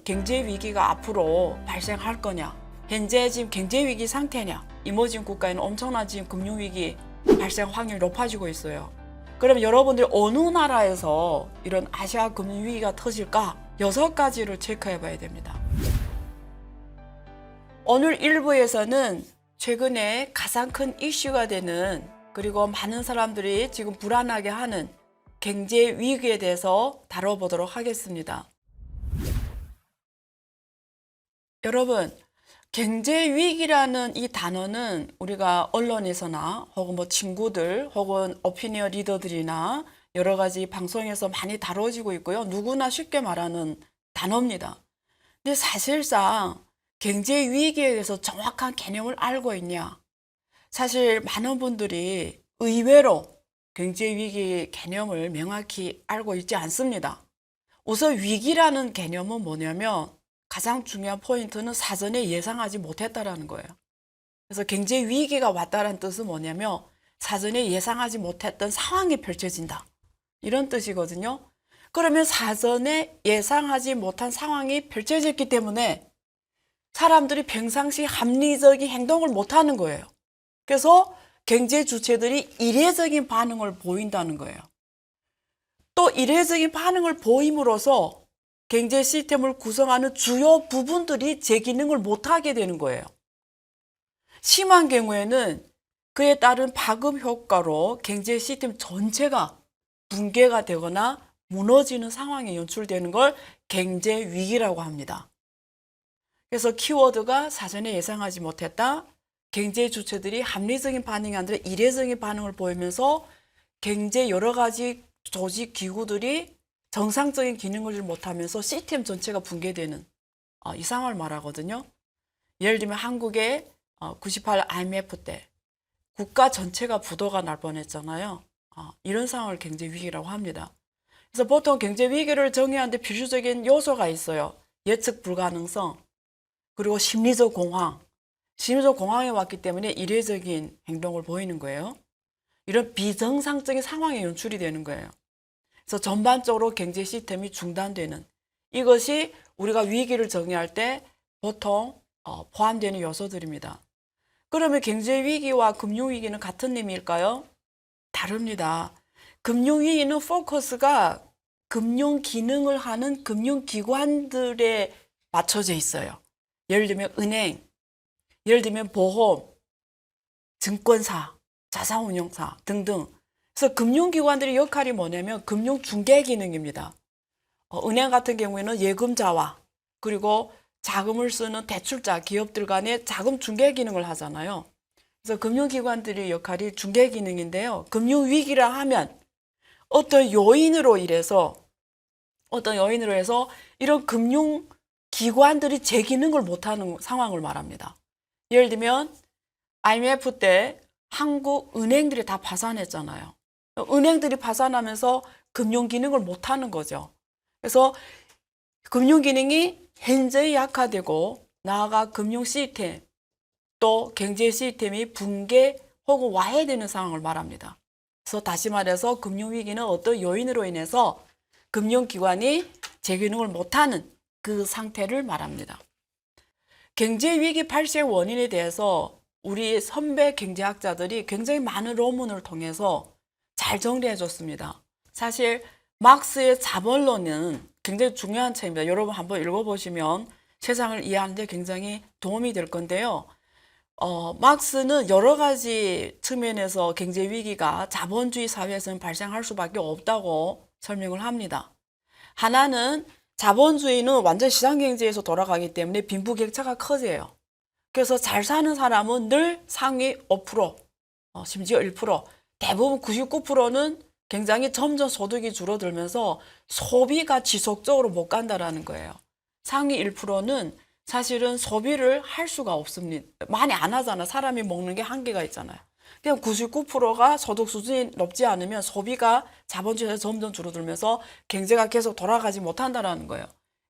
경제 위기가 앞으로 발생할 거냐? 현재 지금 경제 위기 상태냐? 이머징 국가에는 엄청난 지금 금융 위기 발생 확률이 높아지고 있어요. 그럼 여러분들이 어느 나라에서 이런 아시아 금융 위기가 터질까? 6가지를 체크해 봐야 됩니다. 오늘 1부에서는 최근에 가장 큰 이슈가 되는, 그리고 많은 사람들이 지금 불안하게 하는 경제 위기에 대해서 다뤄보도록 하겠습니다. 여러분, 경제 위기라는 이 단어는 우리가 언론에서나 혹은 뭐 친구들 혹은 오피니언 리더들이나 여러 가지 방송에서 많이 다뤄지고 있고요. 누구나 쉽게 말하는 단어입니다. 근데 사실상 경제 위기에 대해서 정확한 개념을 알고 있냐? 사실 많은 분들이 의외로 경제 위기 개념을 명확히 알고 있지 않습니다. 우선 위기라는 개념은 뭐냐면 가장 중요한 포인트는 사전에 예상하지 못했다라는 거예요. 그래서 경제 위기가 왔다는 뜻은 뭐냐면 사전에 예상하지 못했던 상황이 펼쳐진다, 이런 뜻이거든요. 그러면 사전에 예상하지 못한 상황이 펼쳐졌기 때문에 사람들이 평상시 합리적인 행동을 못하는 거예요. 그래서 경제 주체들이 이례적인 반응을 보인다는 거예요. 또 이례적인 반응을 보임으로써 경제 시스템을 구성하는 주요 부분들이 제 기능을 못하게 되는 거예요. 심한 경우에는 그에 따른 파급 효과로 경제 시스템 전체가 붕괴가 되거나 무너지는 상황이 연출되는 걸 경제 위기라고 합니다. 그래서 키워드가 사전에 예상하지 못했다, 경제 주체들이 합리적인 반응이 아니라 이례적인 반응을 보이면서 경제 여러 가지 조직 기구들이 정상적인 기능을 못하면서 시스템 전체가 붕괴되는 이 상황을 말하거든요. 예를 들면 한국의 98 IMF 때 국가 전체가 부도가 날 뻔했잖아요. 이런 상황을 경제 위기라고 합니다. 그래서 보통 경제 위기를 정의하는데 필수적인 요소가 있어요. 예측 불가능성, 그리고 심리적 공황. 심리적 공황이 왔기 때문에 이례적인 행동을 보이는 거예요. 이런 비정상적인 상황이 연출이 되는 거예요. 그래서 전반적으로 경제 시스템이 중단되는, 이것이 우리가 위기를 정의할 때 보통 포함되는 요소들입니다. 그러면 경제 위기와 금융 위기는 같은 의미일까요? 다릅니다. 금융 위기는 포커스가 금융 기능을 하는 금융기관들에 맞춰져 있어요. 예를 들면 은행, 예를 들면 보험, 증권사, 자산운용사 등등. 그래서 금융기관들의 역할이 뭐냐면 금융 중개 기능입니다. 은행 같은 경우에는 예금자와 그리고 자금을 쓰는 대출자, 기업들 간의 자금 중개 기능을 하잖아요. 그래서 금융기관들의 역할이 중개 기능인데요. 금융위기라 하면 어떤 요인으로 해서 이런 금융기관들이 제 기능을 못하는 상황을 말합니다. 예를 들면 IMF 때 한국 은행들이 다 파산했잖아요. 은행들이 파산하면서 금융 기능을 못하는 거죠. 그래서 금융 기능이 현저히 약화되고 나아가 금융 시스템 또 경제 시스템이 붕괴 혹은 와해되는 상황을 말합니다. 그래서 다시 말해서 금융 위기는 어떤 요인으로 인해서 금융기관이 제 기능을 못하는 그 상태를 말합니다. 경제 위기 발생 원인에 대해서 우리 선배 경제학자들이 굉장히 많은論文을 통해서 잘 정리해 줬습니다. 사실 막스의 자본론은 굉장히 중요한 책입니다. 여러분 한번 읽어보시면 세상을 이해하는 데 굉장히 도움이 될 건데요. 막스는 여러 가지 측면에서 경제 위기가 자본주의 사회에서는 발생할 수밖에 없다고 설명을 합니다. 하나는 자본주의는 완전 시장경제에서 돌아가기 때문에 빈부격차가 커져요. 그래서 잘 사는 사람은 늘 상위 5%, 심지어 1%, 대부분 99%는 굉장히 점점 소득이 줄어들면서 소비가 지속적으로 못 간다라는 거예요. 상위 1%는 사실은 소비를 할 수가 없습니다. 많이 안 하잖아. 사람이 먹는 게 한계가 있잖아요. 그냥 99%가 소득 수준이 높지 않으면 소비가 자본주의에서 점점 줄어들면서 경제가 계속 돌아가지 못한다는 거예요.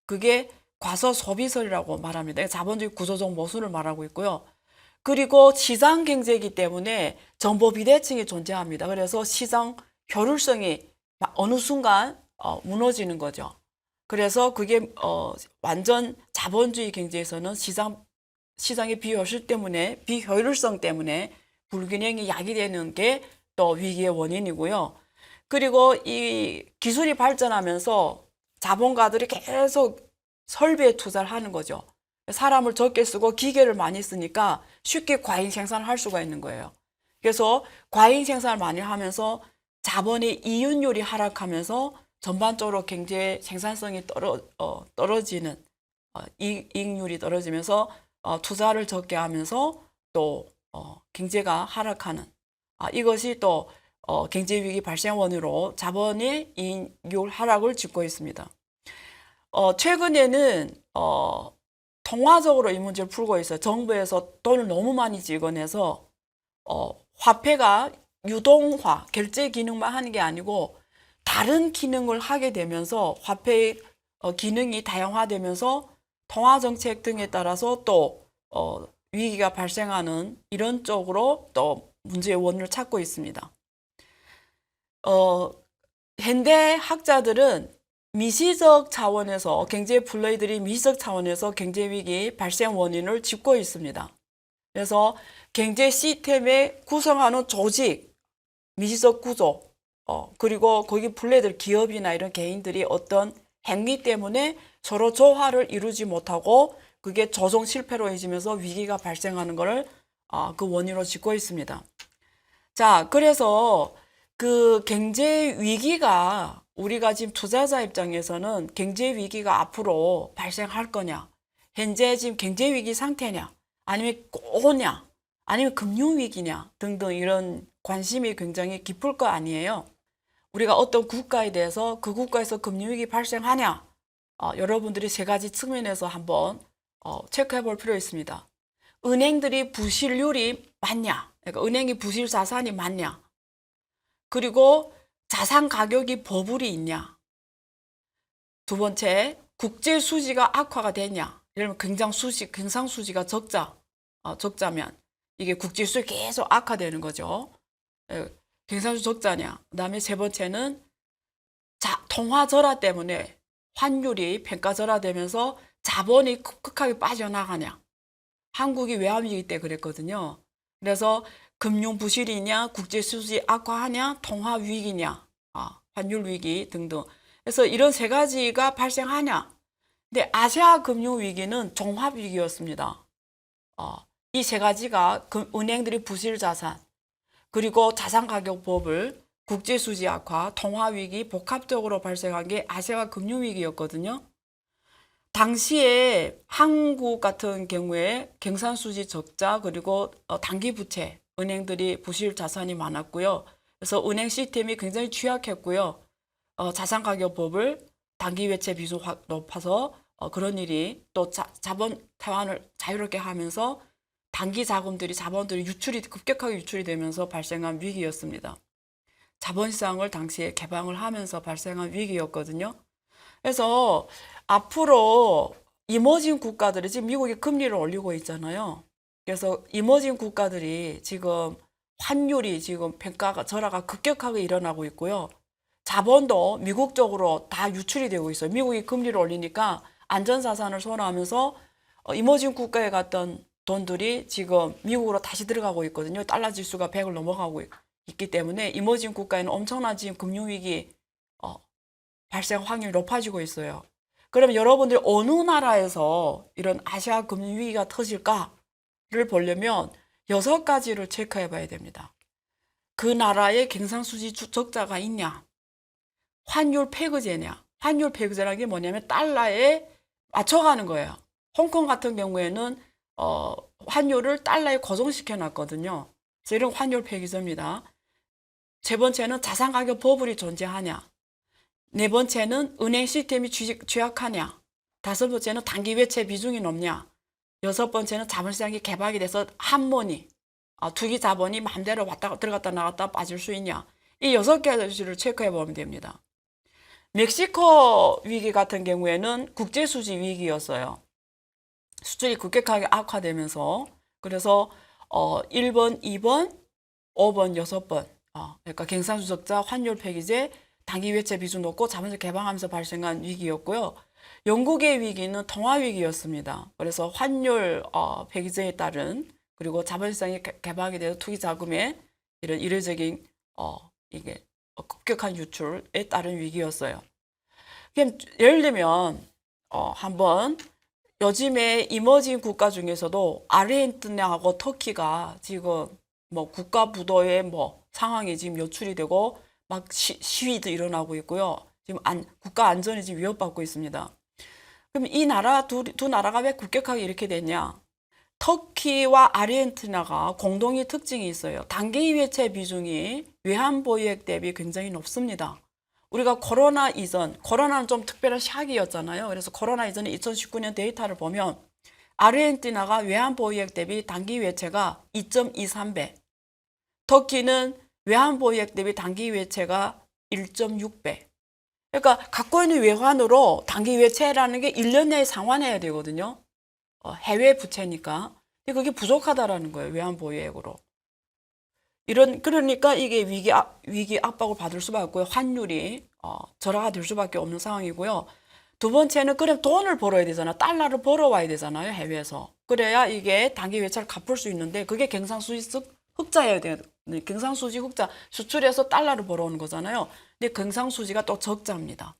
그게 과소소비설이라고 말합니다. 자본주의 구조적 모순을 말하고 있고요. 그리고 시장 경제이기 때문에 정보 비대칭이 존재합니다. 그래서 시장 효율성이 어느 순간 무너지는 거죠. 그래서 그게 완전 자본주의 경제에서는 시장의 비효율성 때문에 불균형이 야기되는 게 또 위기의 원인이고요. 그리고 이 기술이 발전하면서 자본가들이 계속 설비에 투자를 하는 거죠. 사람을 적게 쓰고 기계를 많이 쓰니까 쉽게 과잉 생산을 할 수가 있는 거예요. 그래서 과잉 생산을 많이 하면서 자본의 이윤율이 하락하면서 전반적으로 경제 생산성이 떨어지는 이익률이 떨어지면서 투자를 적게 하면서 또 경제가 하락하는 이것이 또 경제 위기 발생 원인으로 자본의 이익률 하락을 짚고 있습니다. 최근에는 통화적으로 이 문제를 풀고 있어요. 정부에서 돈을 너무 많이 찍어내서 화폐가 유동화, 결제 기능만 하는 게 아니고 다른 기능을 하게 되면서 화폐의 기능이 다양화되면서 통화 정책 등에 따라서 또 위기가 발생하는 이런 쪽으로 또 문제의 원인을 찾고 있습니다. 현대 학자들은 미시적 차원에서 경제 플레이들이 미시적 차원에서 경제 위기 발생 원인을 짚고 있습니다. 그래서 경제 시스템에 구성하는 조직, 미시적 구조, 그리고 거기 플레이들 기업이나 이런 개인들이 어떤 행위 때문에 서로 조화를 이루지 못하고 그게 조정 실패로 이어지면서 위기가 발생하는 것을 그 원인으로 짚고 있습니다. 자, 그래서 그 경제 위기가 우리가 지금 투자자 입장에서는 경제 위기가 앞으로 발생할 거냐, 현재 지금 경제 위기 상태냐, 아니면 오냐, 아니면 금융 위기냐 등등 이런 관심이 굉장히 깊을 거 아니에요. 우리가 어떤 국가에 대해서 그 국가에서 금융 위기 발생하냐, 여러분들이 세 가지 측면에서 한번 체크해 볼 필요 있습니다. 은행들이 부실률이 많냐, 그러니까 은행이 부실 자산이 많냐, 그리고 자산 가격이 버블이 있냐, 두 번째 국제 수지가 악화가 되냐, 예를 들면 경상 수지가 적자면 이게 국제 수지 계속 악화되는 거죠. 경상 수지 적자냐. 그다음에 세 번째는 통화 절하 때문에 환율이 평가 절하되면서 자본이 급격하게 빠져나가냐. 한국이 외환위기 때 그랬거든요. 그래서 금융 부실이냐, 국제 수지 악화하냐, 통화 위기냐, 환율 위기 등등. 그래서 이런 세 가지가 발생하냐. 근데 아시아 금융 위기는 종합 위기였습니다. 이 세 가지가 은행들이 부실 자산, 그리고 자산 가격 버블, 국제 수지 악화, 통화 위기 복합적으로 발생한 게 아시아 금융 위기였거든요. 당시에 한국 같은 경우에 경상수지 적자 그리고 단기 부채, 은행들이 부실 자산이 많았고요. 그래서 은행 시스템이 굉장히 취약했고요. 자산 가격 버블, 단기 외채 비중 높아서 그런 일이 또 자본 태환을 자유롭게 하면서 단기 자본들이 급격하게 유출이 되면서 발생한 위기였습니다. 자본시장을 당시에 개방을 하면서 발생한 위기였거든요. 그래서 앞으로 이머징 국가들이 지금 미국이 금리를 올리고 있잖아요. 그래서 이머징 국가들이 지금 환율이 지금 평가가 절하가 급격하게 일어나고 있고요. 자본도 미국 쪽으로 다 유출이 되고 있어요. 미국이 금리를 올리니까 안전자산을 선호하면서 이머징 국가에 갔던 돈들이 지금 미국으로 다시 들어가고 있거든요. 달러 지수가 100을 넘어가고 있기 때문에 이머징 국가에는 엄청난 지금 금융위기 발생 확률이 높아지고 있어요. 그러면 여러분들이 어느 나라에서 이런 아시아 금융위기가 터질까를 보려면 6가지를 체크해 봐야 됩니다. 그 나라에 경상수지 적자가 있냐, 환율 패거제냐. 환율 패거제라는 게 뭐냐면 달러에 맞춰가는 거예요. 홍콩 같은 경우에는 환율을 달러에 고정시켜 놨거든요. 그래서 이런 환율 패거제입니다. 세 번째는 자산 가격 버블이 존재하냐. 네 번째는 은행 시스템이 취약하냐. 다섯 번째는 단기 외채 비중이 높냐. 여섯 번째는 자본시장이 개방이 돼서 한모니, 투기 자본이 마음대로 들어갔다 나갔다 빠질 수 있냐. 이 6가지를 체크해 보면 됩니다. 멕시코 위기 같은 경우에는 국제수지 위기였어요. 수출이 급격하게 악화되면서 그래서 1번, 2번, 5번, 6번 그러니까 경상수적자, 환율 폐기제, 단기 외채 비중 높고 자본시장 개방하면서 발생한 위기였고요. 영국의 위기는 통화 위기였습니다. 그래서 환율 폐기제에 따른 그리고 자본시장이 개방이 되어 투기 자금의 이런 이례적인 이게 급격한 유출에 따른 위기였어요. 그럼 예를 들면 한번 요즘에 이머징 국가 중에서도 아르헨티나하고 터키가 지금 뭐 국가 부도의 뭐 상황이 지금 연출이 되고 막 시위도 일어나고 있고요. 지금 국가 안전이 지금 위협받고 있습니다. 그럼 이 나라 두 나라가 왜 급격하게 이렇게 됐냐? 터키와 아르헨티나가 공동의 특징이 있어요. 단기 외채 비중이 외환보유액 대비 굉장히 높습니다. 우리가 코로나 이전, 코로나는 좀 특별한 시기였잖아요. 그래서 코로나 이전에 2019년 데이터를 보면 아르헨티나가 외환보유액 대비 단기 외채가 2.23배, 터키는 외환보유액 대비 단기 외채가 1.6배. 그러니까 갖고 있는 외환으로 단기 외채라는 게 1년 내에 상환해야 되거든요. 해외 부채니까. 근데 그게 부족하다라는 거예요. 외환보유액으로. 그러니까 이게 위기 압박을 받을 수밖에 없고요. 환율이 절하가 될 수밖에 없는 상황이고요. 두 번째는 그럼 돈을 벌어야 되잖아. 달러를 벌어와야 되잖아요. 해외에서. 그래야 이게 단기 외채를 갚을 수 있는데 그게 경상수지 흑자여야 돼요. 경상수지 흑자 수출해서 달러를 벌어오는 거잖아요. 근데 경상수지가 또 적자입니다.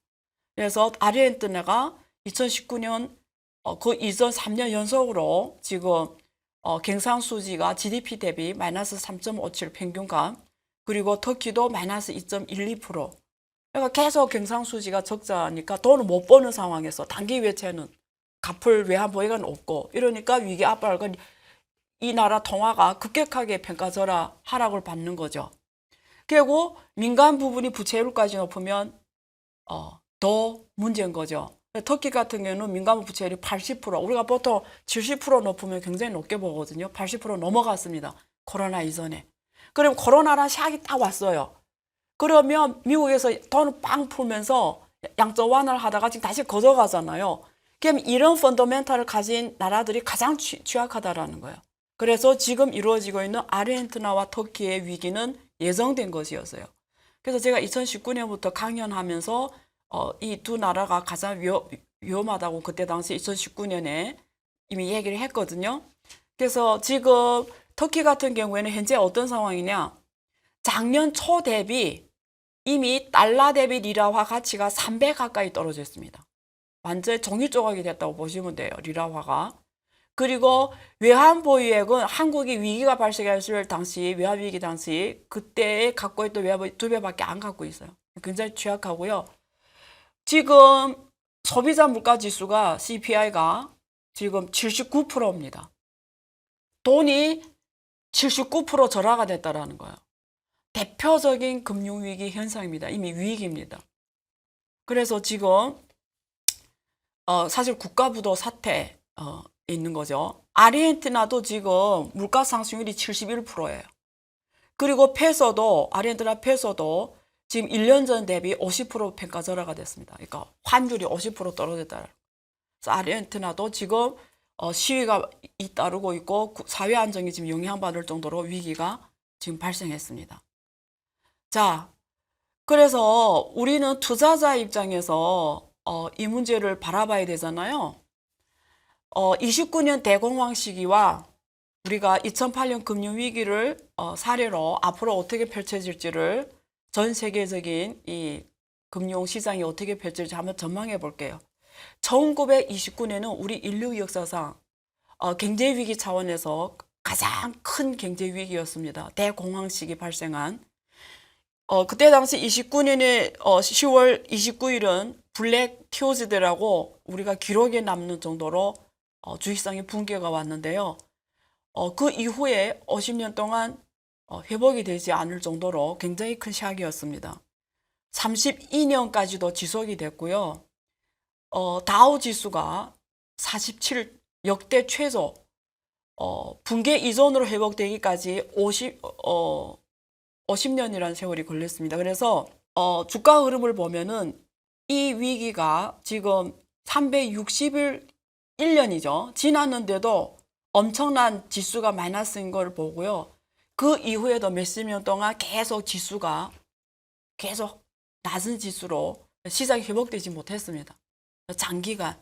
그래서 아르헨티나가 2019년 그 이전 3년 연속으로 지금 경상수지가 GDP 대비 마이너스 3.57 평균감, 그리고 터키도 마이너스 2.12%. 그러니까 계속 경상수지가 적자니까 돈을 못 버는 상황에서 단기 외채는 갚을 외환보유액은 없고 이러니까 위기 압박은 이 나라 통화가 급격하게 평가절하 하락을 받는 거죠. 그리고 민간 부분이 부채율까지 높으면 더 문제인 거죠. 터키 같은 경우는 민간 부채율이 80%, 우리가 보통 70% 높으면 굉장히 높게 보거든요. 80% 넘어갔습니다. 코로나 이전에. 그럼 코로나란 샥이 딱 왔어요. 그러면 미국에서 돈을 빵 풀면서 양적 완화를 하다가 지금 다시 거져가잖아요. 그럼 이런 펀더멘탈을 가진 나라들이 가장 취약하다라는 거예요. 그래서 지금 이루어지고 있는 아르헨티나와 터키의 위기는 예정된 것이었어요. 그래서 제가 2019년부터 강연하면서 이 두 나라가 가장 위험하다고 그때 당시 2019년에 이미 얘기를 했거든요. 그래서 지금 터키 같은 경우에는 현재 어떤 상황이냐? 작년 초 대비 이미 달러 대비 리라화 가치가 3배 가까이 떨어져 있습니다. 완전 종이 조각이 됐다고 보시면 돼요. 리라화가. 그리고 외환보유액은 한국이 위기가 발생했을 당시, 외환위기 당시 그때 갖고 있던 외환보유액 2배밖에 안 갖고 있어요. 굉장히 취약하고요. 지금 소비자 물가지수가 CPI가 지금 79%입니다. 돈이 79% 절하가 됐다라는 거예요. 대표적인 금융위기 현상입니다. 이미 위기입니다. 그래서 지금 사실 국가부도 사태 있는 거죠. 아르헨티나도 지금 물가 상승률이 71%예요. 그리고 아르헨티나 페소도 지금 1년 전 대비 50% 평가절하가 됐습니다. 그러니까 환율이 50% 떨어졌다. 그래서 아르헨티나도 지금 시위가 잇따르고 있고 사회 안정이 지금 영향받을 정도로 위기가 지금 발생했습니다. 자, 그래서 우리는 투자자 입장에서 이 문제를 바라봐야 되잖아요. 29년 대공황 시기와 우리가 2008년 금융위기를 사례로 앞으로 어떻게 펼쳐질지를 전 세계적인 이 금융시장이 어떻게 펼쳐질지 한번 전망해 볼게요. 1929년은 우리 인류 역사상 경제위기 차원에서 가장 큰 경제위기였습니다. 대공황 시기 발생한. 그때 당시 29년에 10월 29일은 블랙 튜즈데이라고 우리가 기록에 남는 정도로 주식시장의 붕괴가 왔는데요. 그 이후에 50년 동안 회복이 되지 않을 정도로 굉장히 큰 샥이었습니다. 32년까지도 지속이 됐고요. 다우 지수가 47 역대 최소 붕괴 이전으로 회복되기까지 50년이라는 세월이 걸렸습니다. 그래서 주가 흐름을 보면은 이 위기가 지금 361년이죠. 지났는데도 엄청난 지수가 마이너스인 걸 보고요. 그 이후에도 몇십 년 동안 계속 지수가 계속 낮은 지수로 시장이 회복되지 못했습니다. 장기간.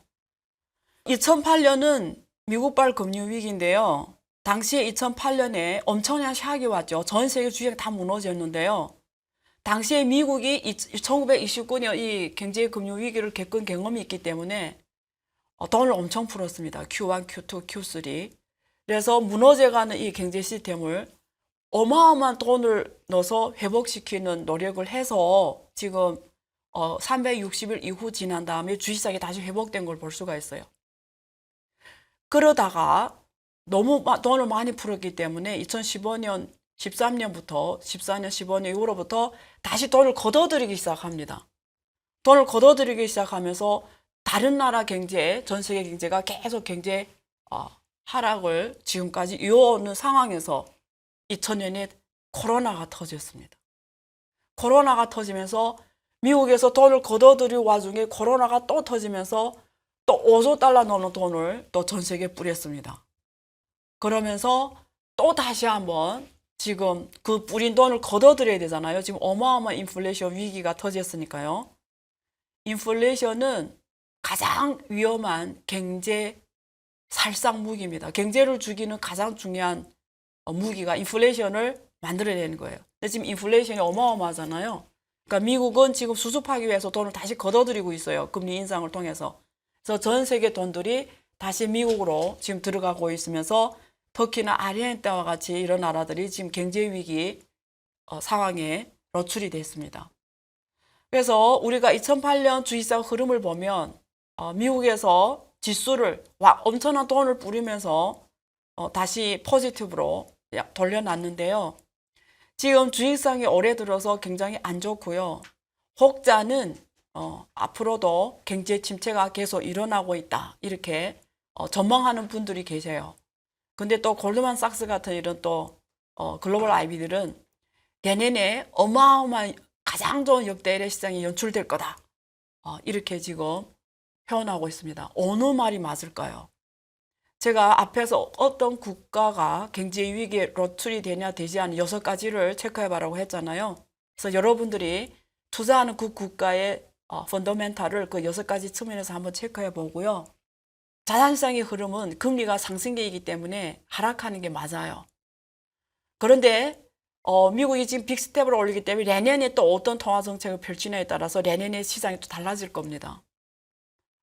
2008년은 미국발 금융위기인데요. 당시에 2008년에 엄청난 샥이 왔죠. 전 세계 주식이 다 무너졌는데요. 당시에 미국이 1929년 이 경제 금융위기를 겪은 경험이 있기 때문에 돈을 엄청 풀었습니다. Q1, Q2, Q3. 그래서 무너져가는 이 경제 시스템을 어마어마한 돈을 넣어서 회복시키는 노력을 해서 지금 360일 이후 지난 다음에 주식시장이 다시 회복된 걸 볼 수가 있어요. 그러다가 너무 돈을 많이 풀었기 때문에 2015년, 13년부터 14년, 15년 이후로부터 다시 돈을 걷어들이기 시작합니다. 돈을 걷어들이기 시작하면서 다른 나라 경제, 전 세계 경제가 계속 경제 하락을 지금까지 이어오는 상황에서 2000년에 코로나가 터졌습니다. 코로나가 터지면서 미국에서 돈을 걷어들이는 와중에 코로나가 또 터지면서 또 5조 달러 넘는 돈을 또 전 세계에 뿌렸습니다. 그러면서 또 다시 한번 지금 그 뿌린 돈을 걷어들여야 되잖아요. 지금 어마어마한 인플레이션 위기가 터졌으니까요. 인플레이션은 가장 위험한 경제 살상 무기입니다. 경제를 죽이는 가장 중요한 무기가 인플레이션을 만들어내는 거예요. 근데 지금 인플레이션이 어마어마하잖아요. 그러니까 미국은 지금 수습하기 위해서 돈을 다시 걷어들이고 있어요. 금리 인상을 통해서. 그래서 전 세계 돈들이 다시 미국으로 지금 들어가고 있으면서 터키나 아르헨티나와 같이 이런 나라들이 지금 경제 위기 상황에 노출이 됐습니다. 그래서 우리가 2008년 주식시장 흐름을 보면 미국에서 지수를 엄청난 돈을 뿌리면서 다시 포지티브로 돌려놨는데요. 지금 주식시장이 올해 들어서 굉장히 안 좋고요. 혹자는 앞으로도 경제 침체가 계속 일어나고 있다 이렇게 전망하는 분들이 계세요. 근데 또 골드만삭스 같은 이런 또 글로벌 IB들은 내년에 어마어마한 가장 좋은 역대일의 시장이 연출될 거다 이렇게 지금 표현하고 있습니다. 어느 말이 맞을까요? 제가 앞에서 어떤 국가가 경제 위기에 노출이 되냐 되지 않는 6가지를 체크해봐라고 했잖아요. 그래서 여러분들이 투자하는 그 국가의 펀더멘탈을 그 6가지 측면에서 한번 체크해 보고요. 자산시장의 흐름은 금리가 상승기이기 때문에 하락하는 게 맞아요. 그런데 미국이 지금 빅스텝을 올리기 때문에 내년에 또 어떤 통화정책을 펼치냐에 따라서 내년의 시장이 또 달라질 겁니다.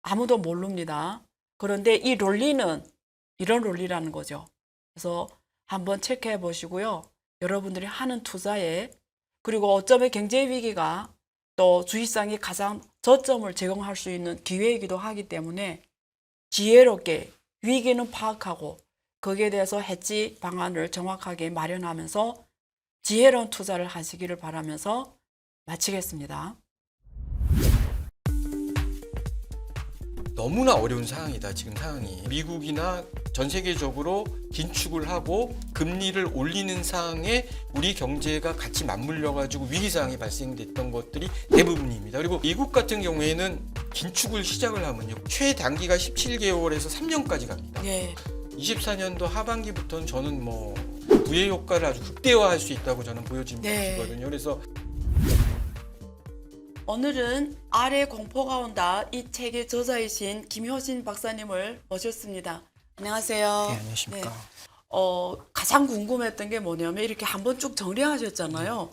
아무도 모릅니다. 그런데 이 롤리는 이런 롤리라는 거죠. 그래서 한번 체크해 보시고요. 여러분들이 하는 투자에 그리고 어쩌면 경제 위기가 또 주식시장이 가장 저점을 제공할 수 있는 기회이기도 하기 때문에 지혜롭게 위기는 파악하고 거기에 대해서 해지 방안을 정확하게 마련하면서 지혜로운 투자를 하시기를 바라면서 마치겠습니다. 너무나 어려운 상황이다. 지금 상황이 미국이나 전 세계적으로 긴축을 하고 금리를 올리는 상황에 우리 경제가 같이 맞물려 가지고 위기 상황이 발생됐던 것들이 대부분입니다. 그리고 미국 같은 경우에는 긴축을 시작을 하면요 최단기가 17개월에서 3년까지 갑니다. 네. 24년도 하반기부터는 저는 뭐 부의 효과를 아주 극대화할 수 있다고 저는 보여지거든요. 그래서 오늘은 아래 공포가 온다 이 책의 저자이신 김효신 박사님을 모셨습니다. 안녕하세요. 네, 안녕하십니까. 가장 궁금했던 게 뭐냐면 이렇게 한번 쭉 정리하셨잖아요.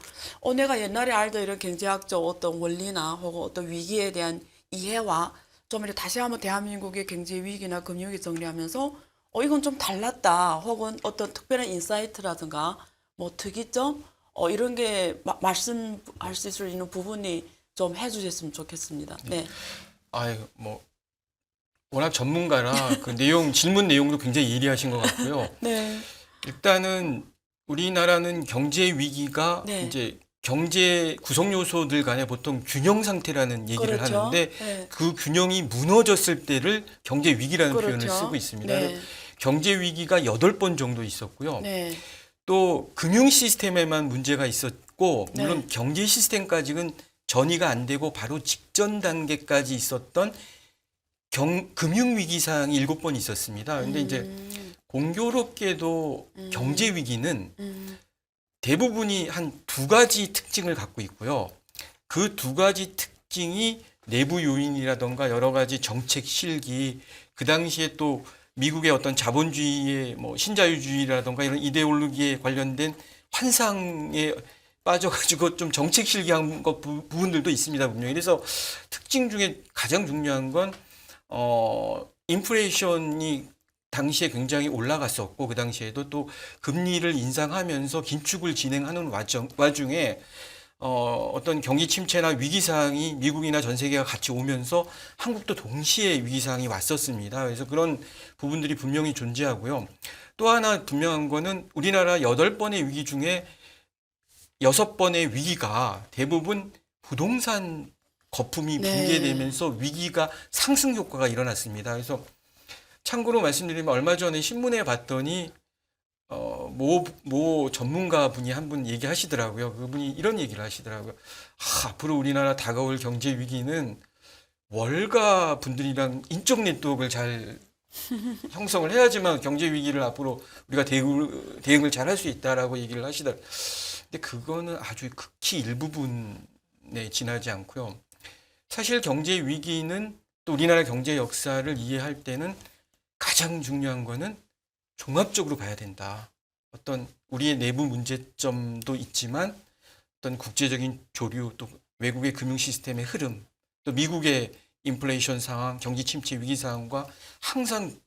내가 옛날에 알던 이런 경제학적 어떤 원리나 혹은 어떤 위기에 대한 이해와 좀 이렇게 다시 한번 대한민국의 경제 위기나 금융위기 정리하면서 이건 좀 달랐다 혹은 어떤 특별한 인사이트라든가 뭐 특이점 이런 게 말씀할 수 있는 부분이 좀 해주셨으면 좋겠습니다. 네. 뭐 워낙 전문가라 그 질문 내용도 굉장히 예리하신 것 같고요. 네. 일단은 우리나라는 경제 위기가 네. 이제 경제 구성 요소들 간에 보통 균형 상태라는 얘기를 그렇죠. 하는데 네. 그 균형이 무너졌을 때를 경제 위기라는 그렇죠. 표현을 쓰고 있습니다. 네. 경제 위기가 8번 정도 있었고요. 네. 또 금융 시스템에만 문제가 있었고 물론 네. 경제 시스템까지는 전이가 안 되고 바로 직전 단계까지 있었던 금융 위기 사항이 7번 있었습니다. 근데 이제 공교롭게도 경제 위기는 대부분이 한 2가지 특징을 갖고 있고요. 그 2가지 특징이 내부 요인이라던가 여러 가지 정책 실기, 그 당시에 또 미국의 어떤 자본주의의 뭐 신자유주의라던가 이런 이데올로기에 관련된 환상에 빠져가지고 좀 정책 실기한 것 부분들도 있습니다, 분명히. 그래서 특징 중에 가장 중요한 건 인플레이션이 당시에 굉장히 올라갔었고, 그 당시에도 또 금리를 인상하면서 긴축을 진행하는 와중에 어떤 경기 침체나 위기 상황이 미국이나 전 세계가 같이 오면서 한국도 동시에 위기 상황이 왔었습니다. 그래서 그런 부분들이 분명히 존재하고요. 또 하나 분명한 거는 우리나라 8번의 위기 중에 6번의 위기가 대부분 부동산 거품이 네. 붕괴되면서 위기가 상승 효과가 일어났습니다. 그래서 참고로 말씀드리면 얼마 전에 신문에 봤더니 모 전문가 분이 한 분 얘기하시더라고요. 그분이 이런 얘기를 하시더라고요. 앞으로 우리나라 다가올 경제 위기는 월가 분들이랑 인적 네트워크를 잘 형성을 해야지만 경제 위기를 앞으로 우리가 대응을 잘 할 수 있다라고 얘기를 하시더라고요. 근데 그거는 아주 극히 일부분에 지나지 않고요. 사실 경제 위기는 또 우리나라 경제 역사를 이해할 때는 가장 중요한 거는 종합적으로 봐야 된다. 어떤 우리의 내부 문제점도 있지만 어떤 국제적인 조류, 또 외국의 금융 시스템의 흐름, 또 미국의 인플레이션 상황, 경기 침체 위기 상황과 항상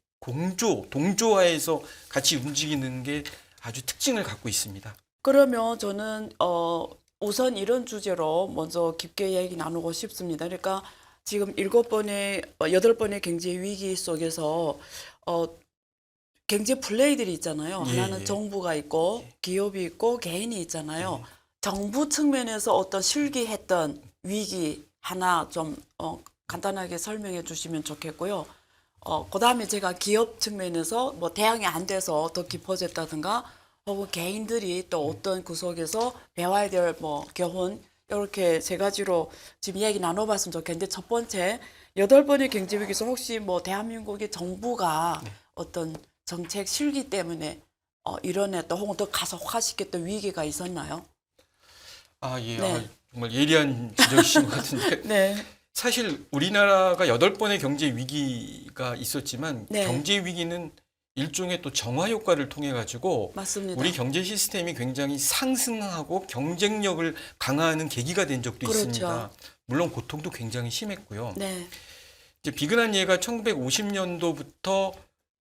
동조하에서 같이 움직이는 게 아주 특징을 갖고 있습니다. 그러면 저는 우선 이런 주제로 먼저 깊게 이야기 나누고 싶습니다. 그러니까 지금 8번의 경제 위기 속에서 경제 플레이들이 있잖아요. 예, 하나는 예. 정부가 있고 기업이 있고 개인이 있잖아요. 정부 측면에서 어떤 실기했던 위기 하나 좀 간단하게 설명해 주시면 좋겠고요. 그다음에 제가 기업 측면에서 뭐 대응이 안 돼서 더 깊어졌다든가 혹은 개인들이 또 어떤 구석에서 배워야 될 뭐 교훈 이렇게 세 가지로 지금 이야기 나눠봤으면 좋겠는데, 첫 번째 8번의 경제 위기에서 혹시 뭐 대한민국의 정부가 어떤 정책 실기 때문에 일어났던 혹은 더 가속화시켰던 위기가 있었나요? 예. 네. 정말 예리한 지적이신 것 같은데. 네. 사실 우리나라가 8번의 경제 위기가 있었지만 네. 경제 위기는 일종의 또 정화 효과를 통해 가지고 맞습니다. 우리 경제 시스템이 굉장히 상승하고 경쟁력을 강화하는 계기가 된 적도 그렇죠. 있습니다. 물론 고통도 굉장히 심했고요. 네. 이제 비근한 예가 1950년도부터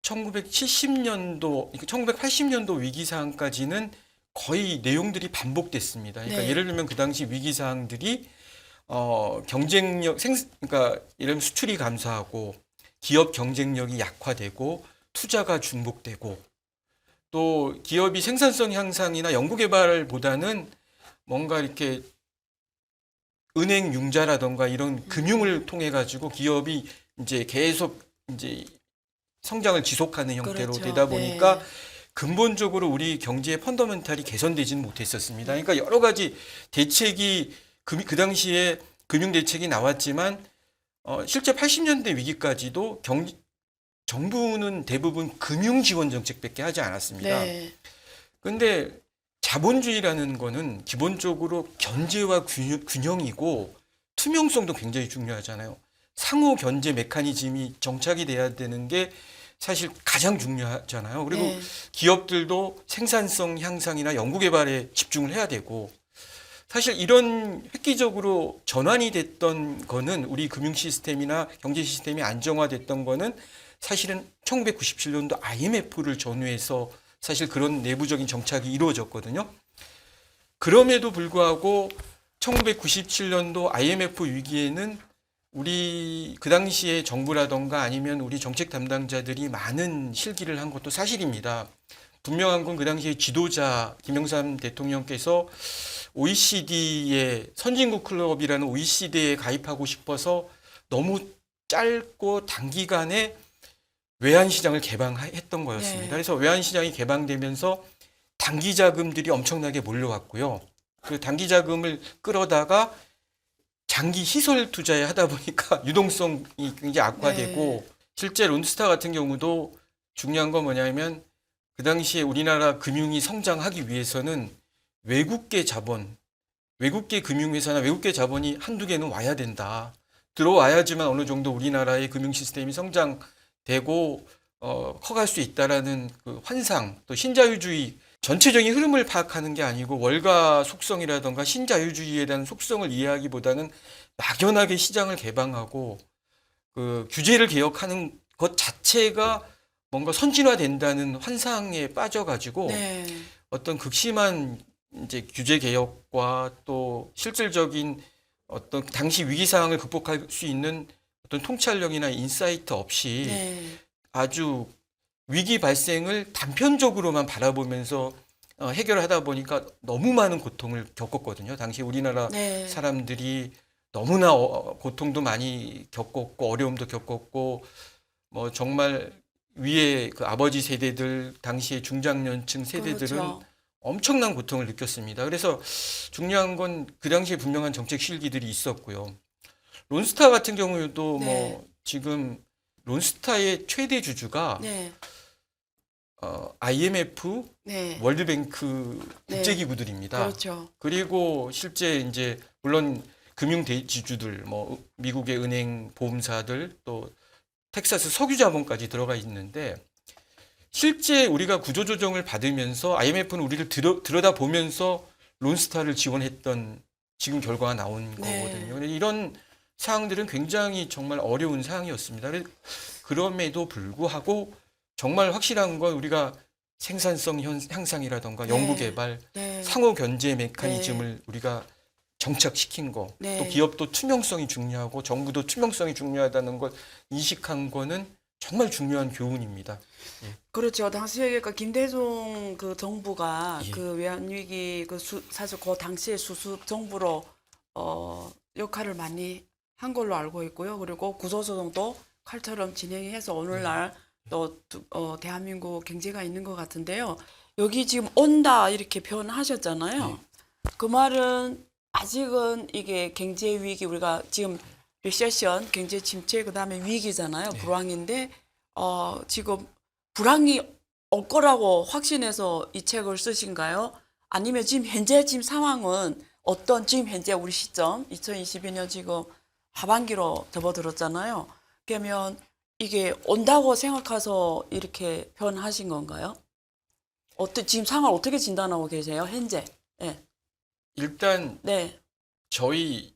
1970년도, 1980년도 위기 상황까지는 거의 내용들이 반복됐습니다. 그러니까 네. 예를 들면 그 당시 위기 상황들이 경쟁력, 그러니까 예를 들면 수출이 감소하고 기업 경쟁력이 약화되고 투자가 중복되고 또 기업이 생산성 향상이나 연구개발보다는 뭔가 이렇게 은행 융자라던가 이런 금융을 통해 가지고 기업이 이제 계속 이제 성장을 지속하는 형태로 그렇죠. 되다 보니까 네. 근본적으로 우리 경제의 펀더멘탈이 개선되지는 못했었습니다. 그러니까 여러 가지 대책이 그 당시에 금융 대책이 나왔지만 실제 80년대 위기까지도 정부는 대부분 금융 지원 정책밖에 하지 않았습니다. 네. 근데 자본주의라는 거는 기본적으로 견제와 균형이고 투명성도 굉장히 중요하잖아요. 상호 견제 메커니즘이 정착이 돼야 되는 게 사실 가장 중요하잖아요. 그리고 네. 기업들도 생산성 향상이나 연구개발에 집중을 해야 되고, 사실 이런 획기적으로 전환이 됐던 거는 우리 금융 시스템이나 경제 시스템이 안정화됐던 거는 사실은 1997년도 IMF를 전후해서 사실 그런 내부적인 정착이 이루어졌거든요. 그럼에도 불구하고 1997년도 IMF 위기에는 우리 그 당시에 정부라던가 아니면 우리 정책 담당자들이 많은 실기를 한 것도 사실입니다. 분명한 건 그 당시에 지도자 김영삼 대통령께서 OECD의 선진국 클럽이라는 OECD에 가입하고 싶어서 너무 짧고 단기간에 외환시장을 개방했던 거였습니다. 네. 그래서 외환시장이 개방되면서 단기 자금들이 엄청나게 몰려왔고요. 그 단기 자금을 끌어다가 장기 시설 투자에 하다 보니까 유동성이 굉장히 악화되고, 실제 론스타 같은 경우도 중요한 건 뭐냐면 그 당시에 우리나라 금융이 성장하기 위해서는 외국계 자본, 외국계 금융회사나 외국계 자본이 한두 개는 와야 된다. 들어와야지만 어느 정도 우리나라의 금융 시스템이 성장되고 커갈 수 있다라는 그 환상, 또 신자유주의 전체적인 흐름을 파악하는 게 아니고 월가 속성이라던가 신자유주의에 대한 속성을 이해하기보다는 막연하게 시장을 개방하고 그 규제를 개혁하는 것 자체가 뭔가 선진화된다는 환상에 빠져가지고 네. 어떤 극심한 이제 규제 개혁과 또 실질적인 어떤 당시 위기 상황을 극복할 수 있는 어떤 통찰력이나 인사이트 없이 네. 아주 위기 발생을 단편적으로만 바라보면서 해결하다 보니까 너무 많은 고통을 겪었거든요. 당시 우리나라 네. 사람들이 너무나 고통도 많이 겪었고 어려움도 겪었고 뭐 정말 위에 그 아버지 세대들 당시의 중장년층 세대들은 그렇죠. 엄청난 고통을 느꼈습니다. 그래서 중요한 건 그 당시에 분명한 정책 실기들이 있었고요. 론스타 같은 경우에도 네. 뭐 지금 론스타의 최대 주주가 네. IMF, 네. 월드뱅크 네. 국제기구들입니다. 그렇죠. 그리고 실제 이제 물론 금융 대지주들, 뭐 미국의 은행, 보험사들, 또 텍사스 석유자본까지 들어가 있는데 실제 우리가 구조조정을 받으면서 IMF는 우리를 들여다보면서 론스타를 지원했던 지금 결과가 나온 네. 거거든요. 근데 이런 사항들은 굉장히 정말 어려운 사항이었습니다. 그럼에도 불구하고 정말 확실한 건 우리가 생산성 향상이라던가 네. 연구개발, 네. 상호 견제 메커니즘을 우리가 정착시킨 거, 네. 또 기업도 투명성이 중요하고 정부도 투명성이 중요하다는 걸 인식한 거는 정말 중요한 교훈입니다. 그렇죠. 당시에 그러니까 김대중 그 정부가 예. 그 외환위기 사실 그 당시에 수습 정부로 역할을 많이 한 걸로 알고 있고요. 그리고 구조조정도 칼처럼 진행해서 오늘날 또 대한민국 경제가 있는 것 같은데요. 여기 지금 온다 이렇게 표현하셨잖아요. 그 말은 아직은 이게 경제 위기 우리가 지금 리세션 경제 침체 그다음에 위기잖아요. 불황인데 지금 불황이 올 거라고 확신해서 이 책을 쓰신가요? 아니면 지금 현재 상황은 어떤 지금 현재 우리 시점 2022년 지금 하반기로 접어들었잖아요. 그러면 이게 온다고 생각해서 이렇게 표현하신 건가요? 지금 상황을 어떻게 진단하고 계세요? 현재. 네. 일단 네. 저희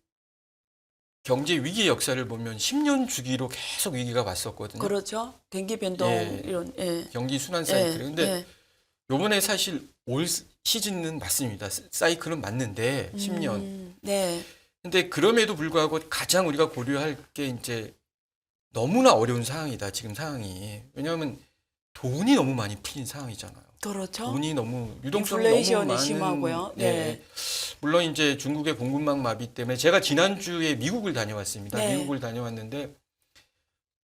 경제 위기 역사를 보면 10년 주기로 계속 위기가 왔었거든요. 그렇죠. 경기 변동 예. 이런 경기 순환 사이클. 근데 예. 요번에 사실 올 시즌은 맞습니다. 사이클은 맞는데 10년. 네. 근데 그럼에도 불구하고 가장 우리가 고려할 게 이제 너무나 어려운 상황이다. 지금 상황이. 왜냐하면 돈이 너무 많이 풀린 상황이잖아요. 그렇죠. 돈이 너무 유동성이 너무 인플레이션이 많은. 심하고요. 네. 물론 이제 중국의 공급망 마비 때문에 제가 지난주에 미국을 다녀왔습니다. 네. 미국을 다녀왔는데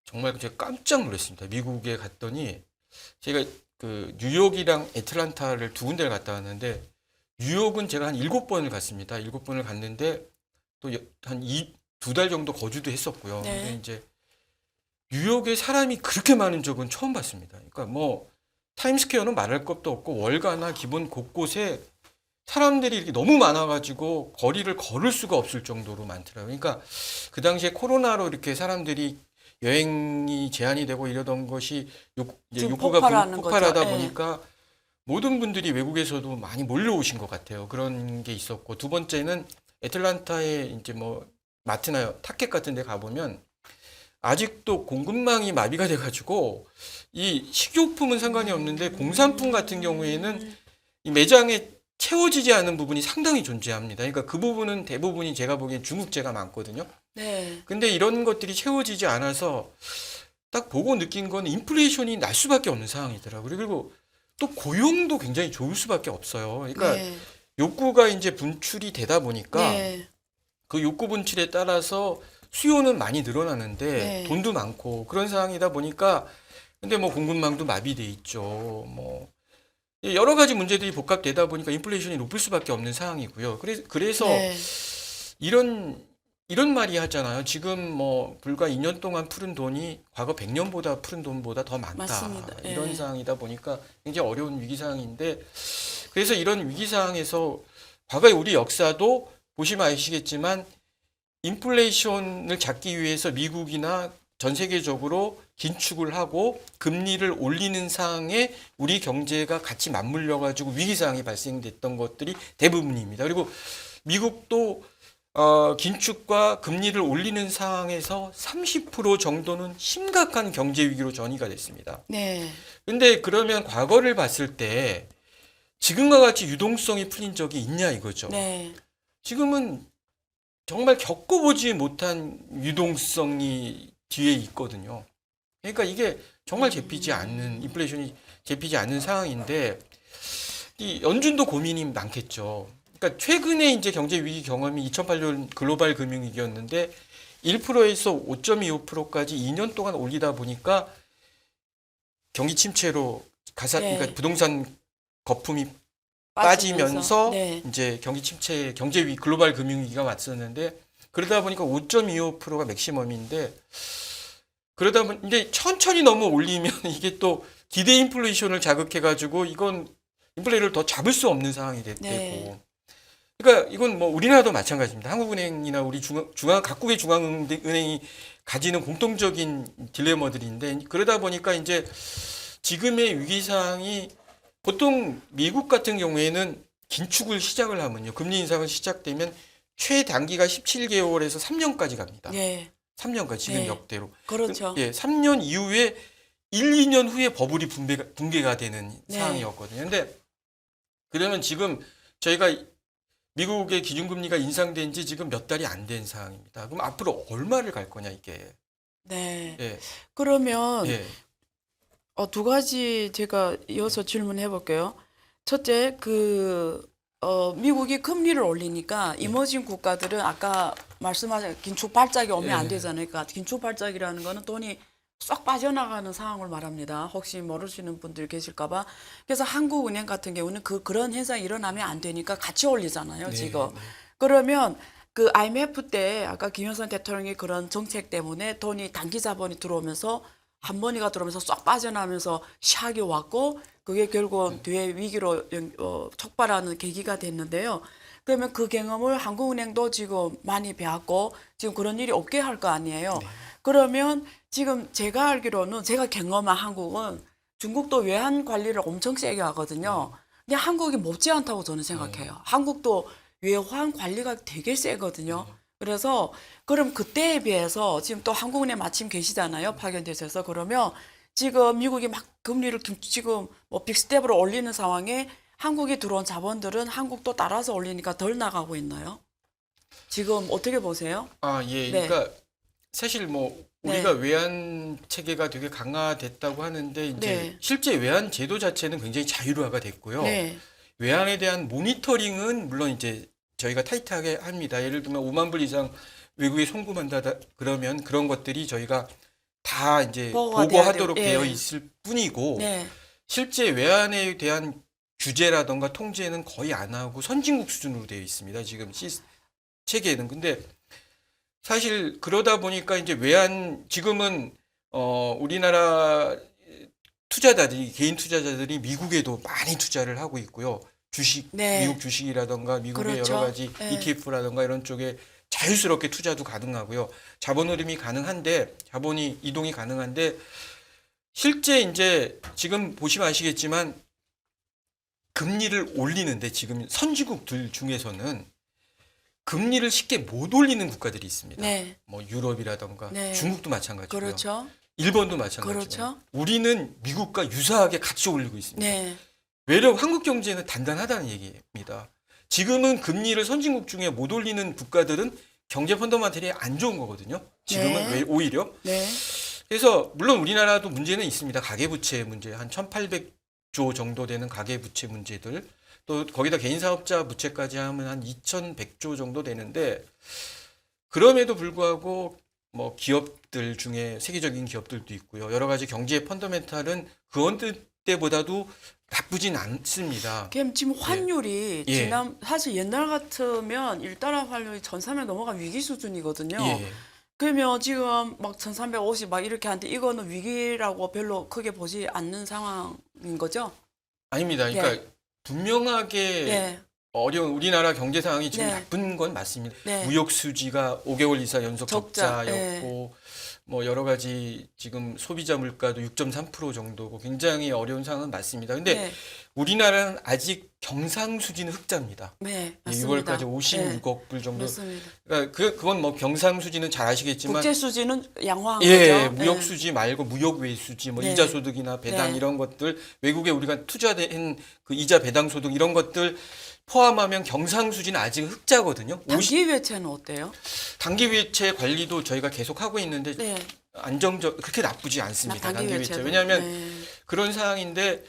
정말 제가 깜짝 놀랐습니다. 미국에 갔더니 제가 그 뉴욕이랑 애틀란타를 두 군데를 갔다 왔는데 뉴욕은 제가 한 7번을 갔습니다. 7번을 갔는데 또 한 2달 정도 거주도 했었고요. 네. 근데 이제 뉴욕에 사람이 그렇게 많은 적은 처음 봤습니다. 그러니까 뭐 타임스퀘어는 말할 것도 없고 월가나 기본 곳곳에 사람들이 이렇게 너무 많아가지고 거리를 걸을 수가 없을 정도로 많더라고요. 그러니까 그 당시에 코로나로 이렇게 사람들이 여행이 제한이 되고 이러던 것이 이제 지금 욕구가 폭발하는 폭발하다 거죠. 예. 보니까 모든 분들이 외국에서도 많이 몰려오신 것 같아요. 그런 게 있었고 두 번째는 애틀란타에 이제 뭐 마트나 타켓 같은 데 가보면 아직도 공급망이 마비가 돼가지고 이 식료품은 상관이 없는데 공산품 같은 경우에는 이 매장에 채워지지 않은 부분이 상당히 존재합니다. 그러니까 그 부분은 대부분이 제가 보기엔 중국제가 많거든요. 네. 근데 이런 것들이 채워지지 않아서 딱 보고 느낀 건 인플레이션이 날 수밖에 없는 상황이더라고요. 그리고 또 고용도 굉장히 좋을 수밖에 없어요. 그러니까 네. 욕구가 이제 분출이 되다 보니까 네. 그 욕구 분출에 따라서 수요는 많이 늘어나는데 네. 돈도 많고 그런 상황이다 보니까 근데 뭐 공급망도 마비돼 있죠. 뭐 여러 가지 문제들이 복합되다 보니까 인플레이션이 높을 수밖에 없는 상황이고요. 그래서 네. 이런 말이 하잖아요. 지금 뭐 불과 2년 동안 푸른 돈이 과거 100년보다 푸른 돈보다 더 많다. 맞습니다. 이런 예. 상황이다 보니까 굉장히 어려운 위기 상황인데 그래서 이런 위기 상황에서 과거의 우리 역사도 보시면 아시겠지만 인플레이션을 잡기 위해서 미국이나 전 세계적으로 긴축을 하고 금리를 올리는 상황에 우리 경제가 같이 맞물려 가지고 위기 상황이 발생됐던 것들이 대부분입니다. 그리고 미국도 긴축과 금리를 올리는 상황에서 30% 정도는 심각한 경제 위기로 전이가 됐습니다. 네. 근데 그러면 과거를 봤을 때 지금과 같이 유동성이 풀린 적이 있냐 이거죠. 네. 지금은 정말 겪어보지 못한 유동성이 뒤에 있거든요. 그러니까 이게 정말 잡히지 않는, 인플레이션이 잡히지 않는 상황인데, 이 연준도 고민이 많겠죠. 그러니까 최근에 이제 경제 위기 경험이 2008년 글로벌 금융위기였는데 1%에서 5.25%까지 2년 동안 올리다 보니까 경기 침체로 네. 그러니까 부동산 거품이 빠지면서 네. 이제 경기 침체, 경제 위 글로벌 금융 위기가 왔었는데 그러다 보니까 5.25%가 맥시멈인데 그러다 보니 이제 천천히 너무 올리면 이게 또 기대 인플레이션을 자극해 가지고 이건 인플레를 더 잡을 수 없는 상황이 되고 네. 그러니까 이건 뭐 우리나라도 마찬가지입니다. 한국은행이나 우리 각국의 중앙은행이 가지는 공통적인 딜레마들인데 그러다 보니까 이제 지금의 위기 상황이 보통 미국 같은 경우에는 긴축을 시작을 하면요. 금리 인상을 시작되면 최단기가 17개월에서 3년까지 갑니다. 네. 3년까지 지금 네. 역대로. 그렇죠. 예, 3년 이후에 1, 2년 후에 버블이 붕괴가 되는 네. 상황이었거든요. 근데 그러면 지금 저희가 미국의 기준금리가 인상된 지 지금 몇 달이 안 된 상황입니다. 그럼 앞으로 얼마를 갈 거냐 이게. 네. 예. 그러면 예. 두 가지 제가 이어서 질문해 볼게요. 첫째, 미국이 금리를 올리니까 이머징 국가들은 아까 말씀하신 긴축 발작이 오면 안 예. 되잖아요. 그러니까 긴축 발작이라는 거는 돈이 쏙 빠져나가는 상황을 말합니다. 혹시 모르시는 분들 계실까 봐. 그래서 한국은행 같은 경우는 그런 현상이 일어나면 안 되니까 같이 올리잖아요, 네, 지금. 네. 그러면 그 IMF 때 아까 김영선 대통령이 그런 정책 때문에 돈이 단기 자본이 들어오면서 한 번이가 들어오면서 쏙 빠져나오면서 샥이 왔고 그게 결국은 뒤에 위기로 촉발하는 계기가 됐는데요. 그러면 그 경험을 한국은행도 지금 많이 배웠고 지금 그런 일이 없게 할 거 아니에요. 그러면 지금 제가 알기로는 제가 경험한 한국은 중국도 외환 관리를 엄청 세게 하거든요. 근데 한국이 못지 않다고 저는 생각해요. 한국도 외환 관리가 되게 세거든요. 그래서 그럼 그때에 비해서 지금 또 한국은행 마침 계시잖아요. 파견되셔서. 그러면 지금 미국이 막 금리를 지금 뭐 빅스텝으로 올리는 상황에 한국이 들어온 자본들은 한국도 따라서 올리니까 덜 나가고 있나요? 지금 어떻게 보세요? 예. 네. 그러니까 사실 뭐 네. 우리가 외환 체계가 되게 강화됐다고 하는데 이제 네. 실제 외환 제도 자체는 굉장히 자유화가 됐고요. 네. 외환에 대한 모니터링은 물론 이제 저희가 타이트하게 합니다. 예를 들면 5만 불 이상 외국에 송금한다 그러면 그런 것들이 저희가 다 이제 보고가 보고하도록 돼야 돼요. 되어 예. 있을 뿐이고 네. 실제 외환에 대한 규제라던가 통제는 거의 안 하고 선진국 수준으로 되어 있습니다. 지금 체계는. 근데 사실 그러다 보니까 이제 지금은 우리나라 투자자들이 개인 투자자들이 미국에도 많이 투자를 하고 있고요. 네. 미국 주식이라던가 미국의 그렇죠. 여러 가지 네. ETF라던가 이런 쪽에 자유스럽게 투자도 가능하고요. 자본 흐름이 가능한데 자본이 이동이 가능한데 실제 이제 지금 보시면 아시겠지만 금리를 올리는데 지금 선진국들 중에서는 금리를 쉽게 못 올리는 국가들이 있습니다. 네. 뭐 유럽이라던가 네. 중국도 마찬가지고요. 그렇죠. 일본도 마찬가지고요. 그렇죠. 우리는 미국과 유사하게 같이 올리고 있습니다. 네. 외려 한국 경제는 단단하다는 얘기입니다. 지금은 금리를 선진국 중에 못 올리는 국가들은 경제 펀더멘털이 안 좋은 거거든요. 지금은 네. 오히려. 네. 그래서 물론 우리나라도 문제는 있습니다. 가계부채 문제 한 1,800조 정도 되는 가계부채 문제들 또 거기다 개인 사업자 부채까지 하면 한 2,100조 정도 되는데 그럼에도 불구하고 뭐 기업들 중에 세계적인 기업들도 있고요. 여러 가지 경제의 펀더멘탈은 그 어느 때보다도 나쁘진 않습니다. 그럼 지금 환율이 예. 사실 옛날 같으면 1달러 환율이 1,300 넘어간 위기 수준이거든요. 예. 그러면 지금 막 1,350 막 이렇게 하는데 이거는 위기라고 별로 크게 보지 않는 상황인 거죠? 아닙니다. 그러니까 분명하게 예. 어려운 우리나라 경제 상황이 지금 네. 나쁜 건 맞습니다. 네. 무역 수지가 5개월 이상 연속 적자, 적자였고 뭐 여러 가지 지금 소비자 물가도 6.3% 정도고 굉장히 어려운 상황은 맞습니다. 근데 네. 우리나라는 아직 경상수지는 흑자입니다. 네, 예, 맞습니다. 6월까지 56억 불 정도. 맞습니다. 그러니까 그건 뭐 경상수지는 잘 아시겠지만 국제 수지는 양호한 예, 거죠. 무역 네. 수지 말고 무역 외 수지, 뭐 네. 이자 소득이나 배당 네. 이런 것들 외국에 우리가 투자된 그 이자 배당 소득 이런 것들 포함하면 경상 수지는 아직 흑자거든요. 단기 외채는 어때요? 단기 외채 관리도 저희가 계속 하고 있는데 네. 안정적 그렇게 나쁘지 않습니다. 단기 외채. 외채도? 왜냐하면 네. 그런 상황인데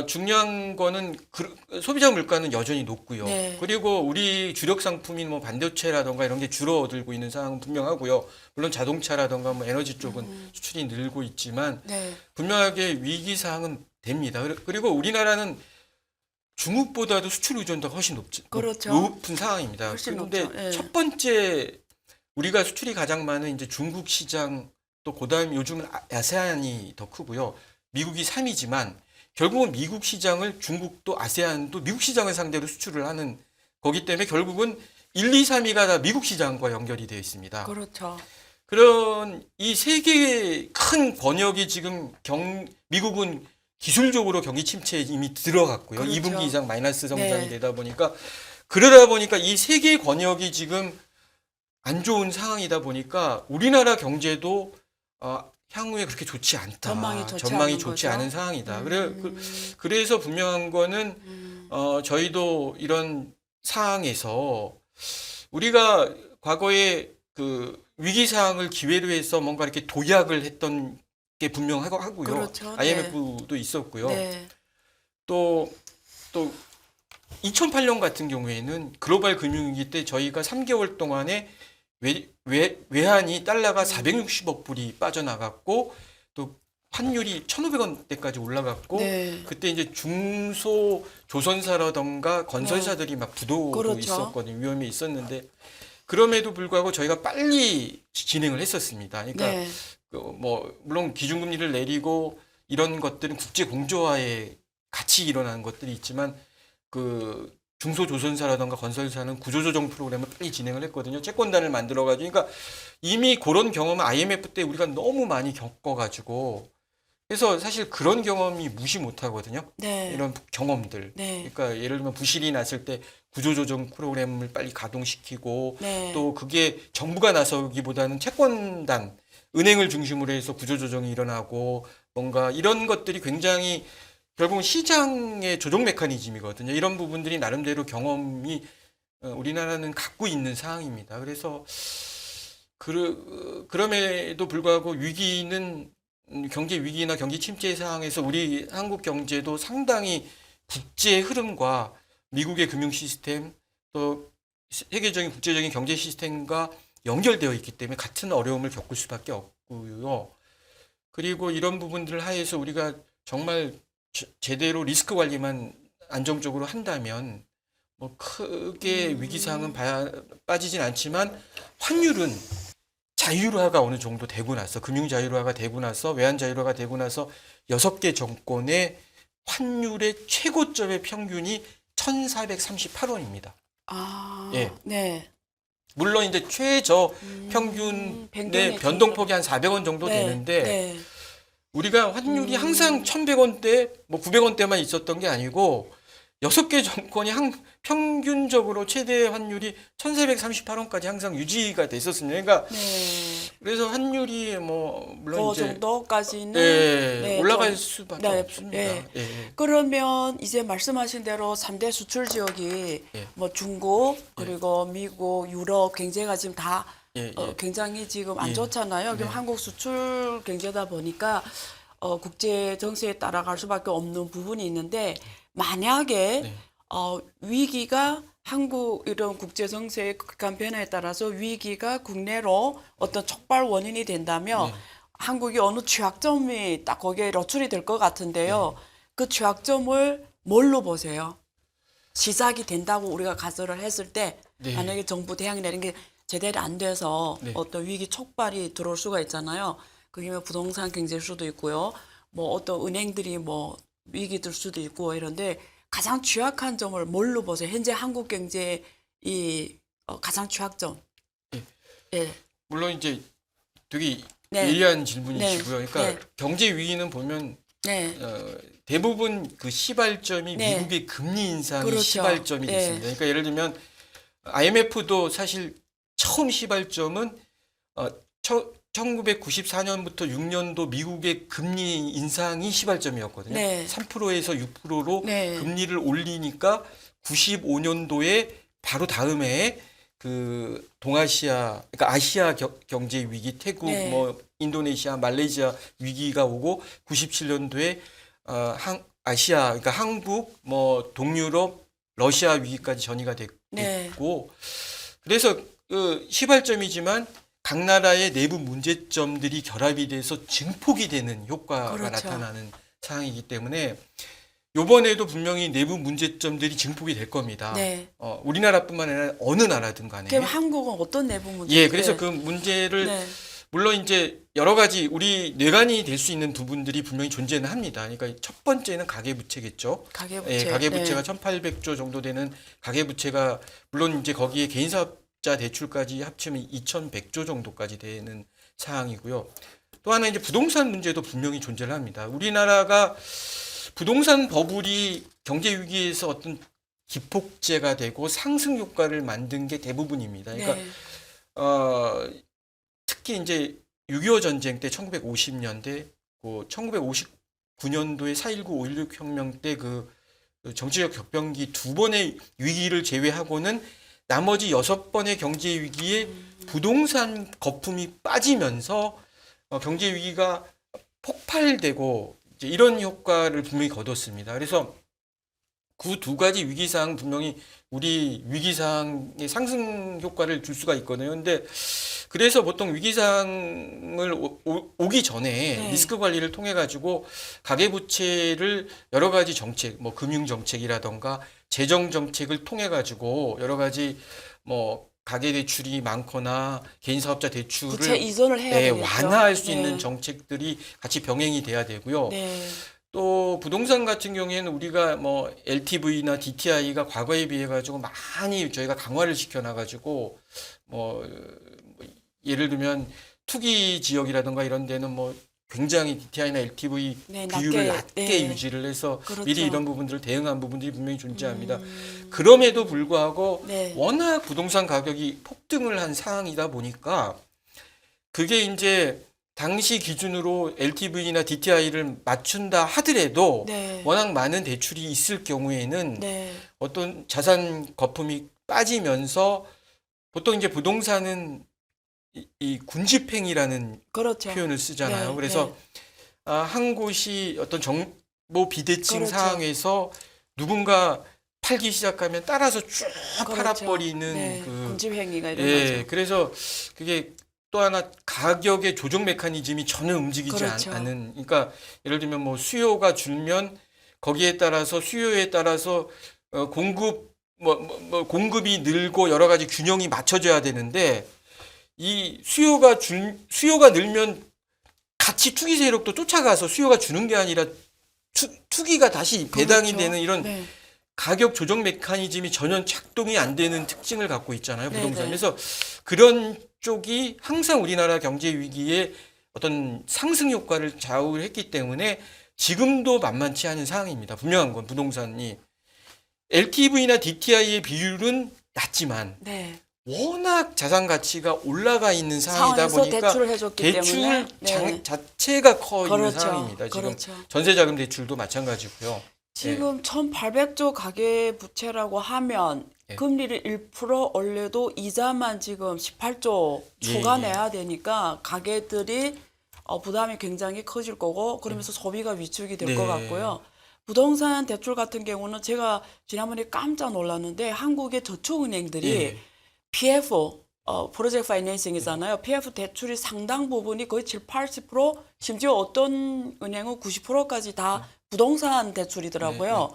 중요한 거는 소비자 물가는 여전히 높고요. 네. 그리고 우리 주력 상품인 뭐 반도체라던가 이런 게 줄어들고 있는 상황은 분명하고요. 물론 자동차라던가 뭐 에너지 쪽은 수출이 늘고 있지만 네. 분명하게 위기 사항은 됩니다. 그리고 우리나라는 중국보다도 수출 의존도가 훨씬 그렇죠. 높은 상황입니다. 훨씬 그런데 높죠. 예. 첫 번째 우리가 수출이 가장 많은 이제 중국 시장 또 그다음 요즘은 아세안이 더 크고요. 미국이 3위지만 결국은 미국 시장을 중국도 아세안도 미국 시장을 상대로 수출을 하는 거기 때문에 결국은 1, 2, 3위가 다 미국 시장과 연결이 되어 있습니다. 그렇죠. 그런 이 세 개의 큰 권역이 지금 미국은 기술적으로 경기 침체에 이미 들어갔고요. 그렇죠. 2분기 이상 마이너스 성장이 네. 되다 보니까 그러다 보니까 이 세 개의 권역이 지금 안 좋은 상황이다 보니까 우리나라 경제도 향후에 그렇게 좋지 않다. 전망이 좋지 전망이 않은 좋지 거죠? 않은 상황이다. 그래서 분명한 거는 저희도 이런 상황에서 우리가 과거에 그 위기 상황을 기회로 해서 뭔가 이렇게 도약을 했던 게 분명하고요. 그렇죠. IMF도 있었고요. 네. 또 2008년 같은 경우에는 글로벌 금융위기 때 저희가 3개월 동안에 외환이 달러가 460억 불이 빠져나갔고 또 환율이 1,500원대까지 올라갔고 네. 그때 이제 중소 조선사라던가 건설사들이 막 부도도 그렇죠. 있었거든요. 위험이 있었는데 그럼에도 불구하고 저희가 빨리 진행을 했었습니다. 그러니까 네. 뭐 물론 기준금리를 내리고 이런 것들은 국제 공조화에 같이 일어나는 것들이 있지만 그 중소조선사라던가 건설사는 구조조정 프로그램을 빨리 진행을 했거든요. 채권단을 만들어가지고 그러니까 이미 그런 경험은 IMF 때 우리가 너무 많이 겪어가지고 그래서 사실 그런 경험이 무시 못하거든요. 네. 이런 경험들. 네. 그러니까 예를 들면 부실이 났을 때 구조조정 프로그램을 빨리 가동시키고 네. 또 그게 정부가 나서기보다는 채권단 은행을 중심으로 해서 구조조정이 일어나고 뭔가 이런 것들이 굉장히 결국은 시장의 조정 메커니즘이거든요. 이런 부분들이 나름대로 경험이 우리나라는 갖고 있는 상황입니다. 그래서 그럼에도 불구하고 위기는 경제 위기나 경기 침체 상황에서 우리 한국 경제도 상당히 국제 흐름과 미국의 금융 시스템 또 세계적인 국제적인 경제 시스템과 연결되어 있기 때문에 같은 어려움을 겪을 수밖에 없고요. 그리고 이런 부분들을 하에서 우리가 정말 제대로 리스크 관리만 안정적으로 한다면 뭐 크게 위기 상황은 빠지진 않지만 환율은 자율화가 어느 정도 되고 나서 금융 자율화가 되고 나서 외환 자율화가 되고 나서 6개 정권의 환율의 최고점의 평균이 1,438원입니다. 예. 네. 물론 이제 최저 평균의 변동폭이 한 400원 정도 네. 되는데 네. 우리가 환율이 항상 1,100원대, 뭐 900원대만 있었던 게 아니고 6개 정권이 평균적으로 최대 환율이 1,438원까지 항상 유지가 됐었습니다. 그러니까 그래서 환율이 뭐 물론 그 이제 정도까지는 네, 올라갈 좀, 수밖에 네, 없습니다. 네. 예. 그러면 이제 말씀하신 대로 3대 수출 지역이 예. 뭐 중국 그리고 미국, 유럽 경제가 지금 다 예. 굉장히 지금 안 예. 좋잖아요. 그럼 네. 한국 수출 경제다 보니까 국제 정세에 따라갈 수밖에 없는 부분이 있는데 만약에 네. 위기가 한국 이런 국제 정세의 극한 변화에 따라서 위기가 국내로 어떤 촉발 원인이 된다면 네. 한국이 어느 취약점이 딱 거기에 노출이 될 것 같은데요. 네. 그 취약점을 뭘로 보세요? 시작이 된다고 우리가 가설을 했을 때 네. 만약에 정부 대응이 내린 게 제대로 안 돼서 네. 어떤 위기 촉발이 들어올 수가 있잖아요. 그게 뭐 부동산 경제일 수도 있고요. 뭐 어떤 은행들이 뭐 위기 들 수도 있고 이런데 가장 취약한 점을 뭘로 보세요? 현재 한국 경제의 이 가장 취약점. 예. 예. 물론 이제 되게 네. 예리한 질문이시고요. 네. 그러니까 네. 경제 위기는 보면 네. 대부분 그 시발점이 네. 미국의 금리 인상이 그렇죠. 시발점이 네. 됐습니다. 그러니까 예를 들면 IMF도 사실 처음 시발점은 1994년부터 6년도 미국의 금리 인상이 시발점이었거든요. 네. 3%에서 6%로 네. 금리를 올리니까 95년도에 바로 다음 해에 그 동아시아, 그러니까 아시아 경제 위기, 태국, 네. 뭐 인도네시아, 말레이시아 위기가 오고 97년도에 아시아, 그러니까 한국, 뭐 동유럽, 러시아 위기까지 전이가 네. 됐고, 그래서 그 시발점이지만 각 나라의 내부 문제점들이 결합이 돼서 증폭이 되는 효과가 그렇죠. 나타나는 상황이기 때문에 요번에도 분명히 내부 문제점들이 증폭이 될 겁니다. 네. 우리나라뿐만 아니라 어느 나라든 간에. 그럼 한국은 어떤 내부 문제? 예, 그래서 그 문제를 네. 물론 이제 여러 가지 우리 뇌관이 될 수 있는 부분들이 분명히 존재는 합니다. 그러니까 첫 번째는 가계부채겠죠. 가계부채. 예, 가계부채가 네. 1,800조 정도 되는 가계부채가 물론 이제 거기에 개인사업자 대출까지 합치면 2,100조 정도까지 되는 상황이고요. 또 하나 이제 부동산 문제도 분명히 존재를 합니다. 우리나라가 부동산 버블이 경제 위기에서 어떤 기폭제가 되고 상승 효과를 만든 게 대부분입니다. 그러니까 네. 특히 이제 6.25 전쟁 때 1950년대, 1959년도에 4.19, 5.16 혁명 때 그 정치적 격변기 두 번의 위기를 제외하고는 나머지 6번의 경제 위기에 부동산 거품이 빠지면서 경제 위기가 폭발되고 이제 이런 효과를 분명히 거뒀습니다. 그래서 그 두 가지 위기상 분명히 우리 위기상의 상승 효과를 줄 수가 있거든요. 근데 그래서 보통 위기상을 오기 전에 네. 리스크 관리를 통해 가지고 가계부채를 여러 가지 정책, 뭐 금융 정책이라던가 재정 정책을 통해 가지고 여러 가지 뭐 가계 대출이 많거나 개인 사업자 부채 대출을 이전을 해야 되겠죠. 완화할 수 네. 있는 정책들이 같이 병행이 돼야 되고요. 네. 또 부동산 같은 경우에는 우리가 뭐 LTV나 DTI가 과거에 비해 가지고 많이 저희가 강화를 시켜놔 가지고 뭐 예를 들면 투기 지역이라든가 이런 데는 뭐 굉장히 DTI나 LTV 네, 비율을 낮게, 낮게 네. 유지를 해서 그렇죠. 미리 이런 부분들을 대응한 부분들이 분명히 존재합니다. 그럼에도 불구하고 네. 워낙 부동산 가격이 폭등을 한 상황이다 보니까 그게 이제 당시 기준으로 LTV나 DTI를 맞춘다 하더라도 네. 워낙 많은 대출이 있을 경우에는 네. 어떤 자산 거품이 빠지면서 보통 이제 부동산은 이 군집행이라는 그렇죠. 표현을 쓰잖아요. 네, 그래서 한 곳이 어떤 정보 비대칭 그렇죠. 상황에서 누군가 팔기 시작하면 따라서 쭉 그렇죠. 팔아버리는 네. 그 군집 행위가 일어나죠. 예, 그래서 그게 또 하나 가격의 조정 메커니즘이 전혀 움직이지 그렇죠. 않은, 그러니까 예를 들면 뭐 수요가 줄면 거기에 따라서 수요에 따라서 공급 공급이 늘고 여러 가지 균형이 맞춰져야 되는데 이 수요가 늘면 같이 투기 세력도 쫓아가서 수요가 주는 게 아니라 투기가 다시 배당이 그렇죠. 되는 이런 네. 가격 조정 메커니즘이 전혀 작동이 안 되는 특징을 갖고 있잖아요, 부동산. 네네. 그래서 그런 쪽이 항상 우리나라 경제 위기에 어떤 상승 효과를 좌우했기 때문에 지금도 만만치 않은 상황입니다. 분명한 건 부동산이 LTV나 DTI의 비율은 낮지만 네. 워낙 자산 가치가 올라가 있는 상황이다 상황에서 보니까 대출을 해줬기 대출 때문에 네. 자체가 커 있는 그렇죠. 상황입니다. 지금 그렇죠. 전세자금 대출도 마찬가지고요. 지금 1,800조 가계 부채라고 하면 예. 금리를 1% 올려도 이자만 지금 18조 추가 예. 내야 되니까 가계들이 부담이 굉장히 커질 거고 그러면서 소비가 위축이 될 것 네. 같고요. 부동산 대출 같은 경우는 제가 지난번에 깜짝 놀랐는데 한국의 저축은행들이 예. PF 프로젝트 파이낸싱이잖아요. PF 대출이 상당 부분이 거의 7, 80% 심지어 어떤 은행은 90%까지 다 부동산 대출이더라고요.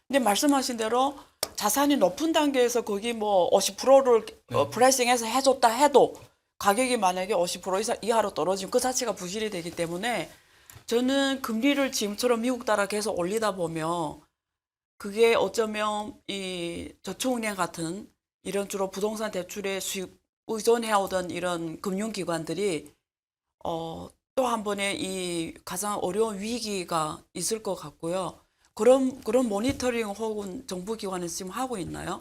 근데 말씀하신 대로 자산이 높은 단계에서 거기 뭐 50%를 프라이싱해서 해줬다 해도 가격이 만약에 50% 이하로 떨어지면 그 자체가 부실이 되기 때문에 저는 금리를 지금처럼 미국 따라 계속 올리다 보면 그게 어쩌면 이 저축은행 같은 이런 주로 부동산 대출에 수입 의존해오던 이런 금융기관들이 또 한 번의 이 가장 어려운 위기가 있을 것 같고요. 그런 모니터링 혹은 정부 기관에서 지금 하고 있나요?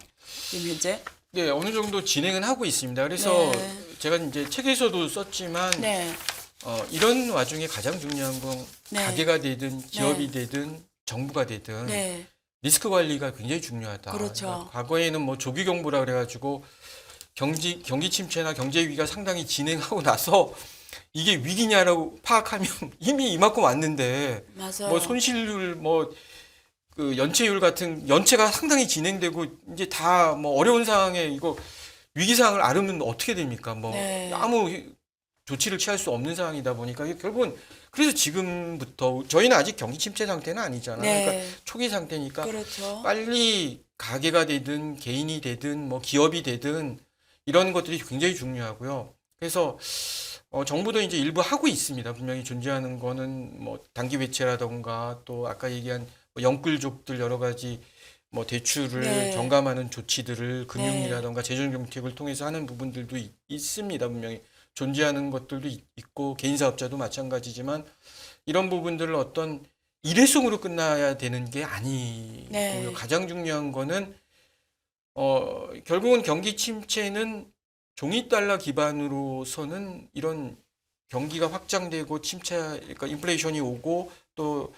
지금 현재? 네, 어느 정도 진행은 하고 있습니다. 그래서 네. 제가 이제 책에서도 썼지만 네. 이런 와중에 가장 중요한 건 네. 가게가 되든 기업이 네. 되든 정부가 되든 네. 리스크 관리가 굉장히 중요하다. 그렇죠. 그러니까 과거에는 뭐 조기 경보라 그래가지고 경기 침체나 경제 위기가 상당히 진행하고 나서 이게 위기냐라고 파악하면 이미 이만큼 왔는데 맞아요. 뭐 손실률 뭐 그 연체율 같은 연체가 상당히 진행되고 이제 다 뭐 어려운 상황에 이거 위기 상황을 앓으면 어떻게 됩니까? 뭐 네. 아무 조치를 취할 수 없는 상황이다 보니까 이게 결국은 그래서 지금부터 저희는 아직 경기 침체 상태는 아니잖아요. 네. 그러니까 초기 상태니까 그렇죠. 빨리 가게가 되든 개인이 되든 뭐 기업이 되든 이런 것들이 굉장히 중요하고요. 그래서 정부도 이제 일부 하고 있습니다. 분명히 존재하는 거는 뭐 단기 배치라던가 또 아까 얘기한 뭐 영끌족들 여러 가지 뭐 대출을 네. 경감하는 조치들을 금융이라던가 재정 정책을 통해서 하는 부분들도 있습니다. 분명히 존재하는 것들도 있고 개인 사업자도 마찬가지지만 이런 부분들을 어떤 일회성으로 끝나야 되는 게 아니고요. 네. 가장 중요한 거는 결국은 경기 침체는 종이 달러 기반으로서는 이런 경기가 확장되고 침체, 그러니까 인플레이션이 오고 또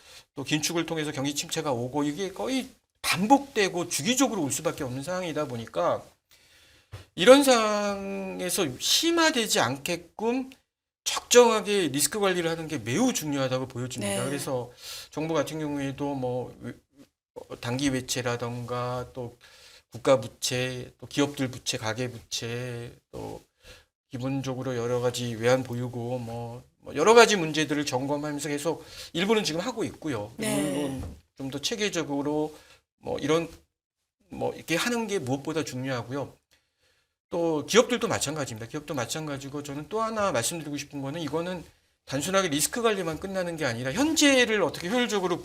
긴축을 통해서 경기 침체가 오고 이게 거의 반복되고 주기적으로 올 수밖에 없는 상황이다 보니까 이런 상황에서 심화되지 않게끔 적정하게 리스크 관리를 하는 게 매우 중요하다고 보여집니다. 네. 그래서 정부 같은 경우에도 뭐 단기 외채라던가 또 국가 부채, 또 기업들 부채, 가계 부채, 또 기본적으로 여러 가지 외환 보유고 뭐 여러 가지 문제들을 점검하면서 계속 일부는 지금 하고 있고요. 네. 물론 좀 더 체계적으로 뭐 이런 뭐 이렇게 하는 게 무엇보다 중요하고요. 또 기업들도 마찬가지입니다. 기업도 마찬가지고 저는 또 하나 말씀드리고 싶은 거는 이거는 단순하게 리스크 관리만 끝나는 게 아니라 현재를 어떻게 효율적으로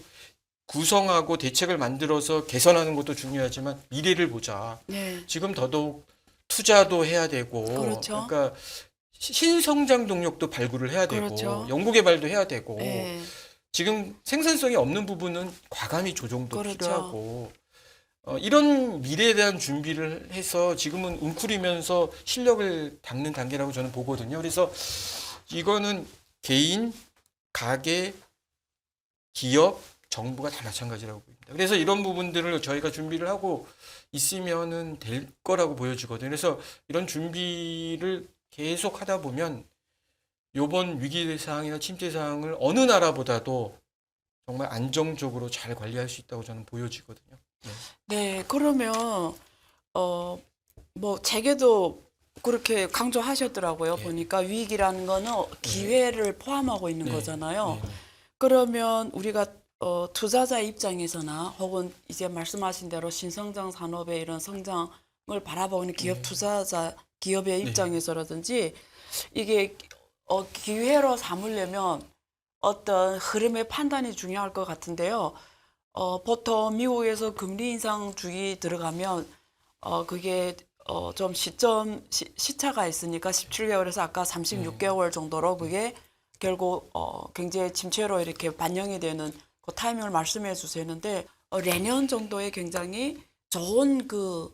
구성하고 대책을 만들어서 개선하는 것도 중요하지만 미래를 보자. 네. 지금 더더욱 투자도 해야 되고, 그렇죠. 그러니까 신성장 동력도 발굴을 해야 되고, 그렇죠. 연구개발도 해야 되고, 네. 지금 생산성이 없는 부분은 과감히 조정도 그렇죠. 필요하고, 이런 미래에 대한 준비를 해서 지금은 웅크리면서 실력을 닦는 단계라고 저는 보거든요. 그래서 이거는 개인, 가게, 기업, 정부가 다 마찬가지라고 봅니다. 그래서 이런 부분들을 저희가 준비를 하고 있으면은 될 거라고 보여지거든요. 그래서 이런 준비를 계속 하다 보면 요번 위기 상황이나 침체 상황을 어느 나라보다도 정말 안정적으로 잘 관리할 수 있다고 저는 보여지거든요. 네. 그러면 뭐 책에도 그렇게 강조하셨더라고요. 네. 보니까 위기라는 거는 기회를 포함하고 있는 네. 거잖아요. 네. 그러면 우리가 투자자 입장에서나 혹은 이제 말씀하신 대로 신성장 산업의 이런 성장을 바라보는 기업 투자자 기업의 네. 입장에서라든지 이게 기회로 삼으려면 어떤 흐름의 판단이 중요할 것 같은데요. 보통 미국에서 금리 인상 주기 들어가면 그게 좀 시차가 있으니까 17개월에서 아까 36개월 정도로 그게 결국 경제 침체로 이렇게 반영이 되는 그 타이밍을 말씀해 주셨는데 내년 정도에 굉장히 좋은 그